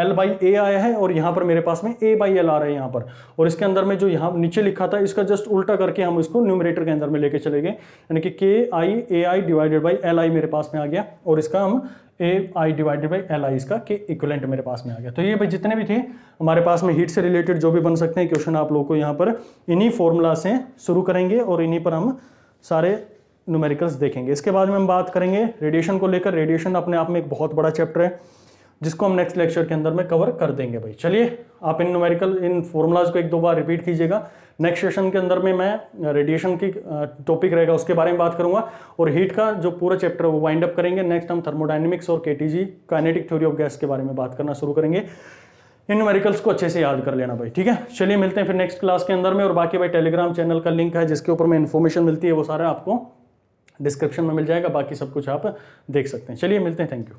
L बाई ए आया है और यहाँ पर मेरे पास में A बाई एल आ रहा है यहाँ पर, और इसके अंदर में जो यहाँ नीचे लिखा था इसका जस्ट उल्टा करके हम इसको न्यूमरेटर के अंदर में लेके चले गए, यानी कि KI AI divided by LI मेरे पास में आ गया, और इसका हम AI डिवाइडेड बाई LI इसका के इक्विवेलेंट मेरे पास में आ गया। तो ये भाई जितने भी थे हमारे पास में हीट से रिलेटेड जो भी बन सकते हैं क्वेश्चन, आप लोगों को यहाँ पर इन्हीं फॉर्मूला से शुरू करेंगे और इन्हीं पर हम सारे न्यूमेरिकल्स देखेंगे। इसके बाद में हम बात करेंगे रेडिएशन को लेकर। रेडिएशन अपने आप में एक बहुत बड़ा चैप्टर है जिसको हम नेक्स्ट लेक्चर के अंदर में कवर कर देंगे भाई। चलिए आप इन न्यूमेरिकल इन फॉर्मूलाज को एक दो बार रिपीट कीजिएगा। नेक्स्ट सेशन के अंदर में मैं रेडिएशन की टॉपिक रहेगा उसके बारे में बात करूंगा, और हीट का जो पूरा चैप्टर है वो वाइंड अप करेंगे। नेक्स्ट हम थर्मोडायनेमिक्स और KTG kinetic theory of gas के बारे में बात करना शुरू करेंगे। इन न्यूमेरिकल्स को अच्छे से याद कर लेना भाई, ठीक है। चलिए मिलते हैं फिर नेक्स्ट क्लास के अंदर में, और बाकी भाई टेलीग्राम चैनल का लिंक है जिसके ऊपर में इन्फॉर्मेशन मिलती है वो सारा आपको डिस्क्रिप्शन में मिल जाएगा, बाकी सब कुछ आप देख सकते हैं। चलिए मिलते हैं, थैंक यू।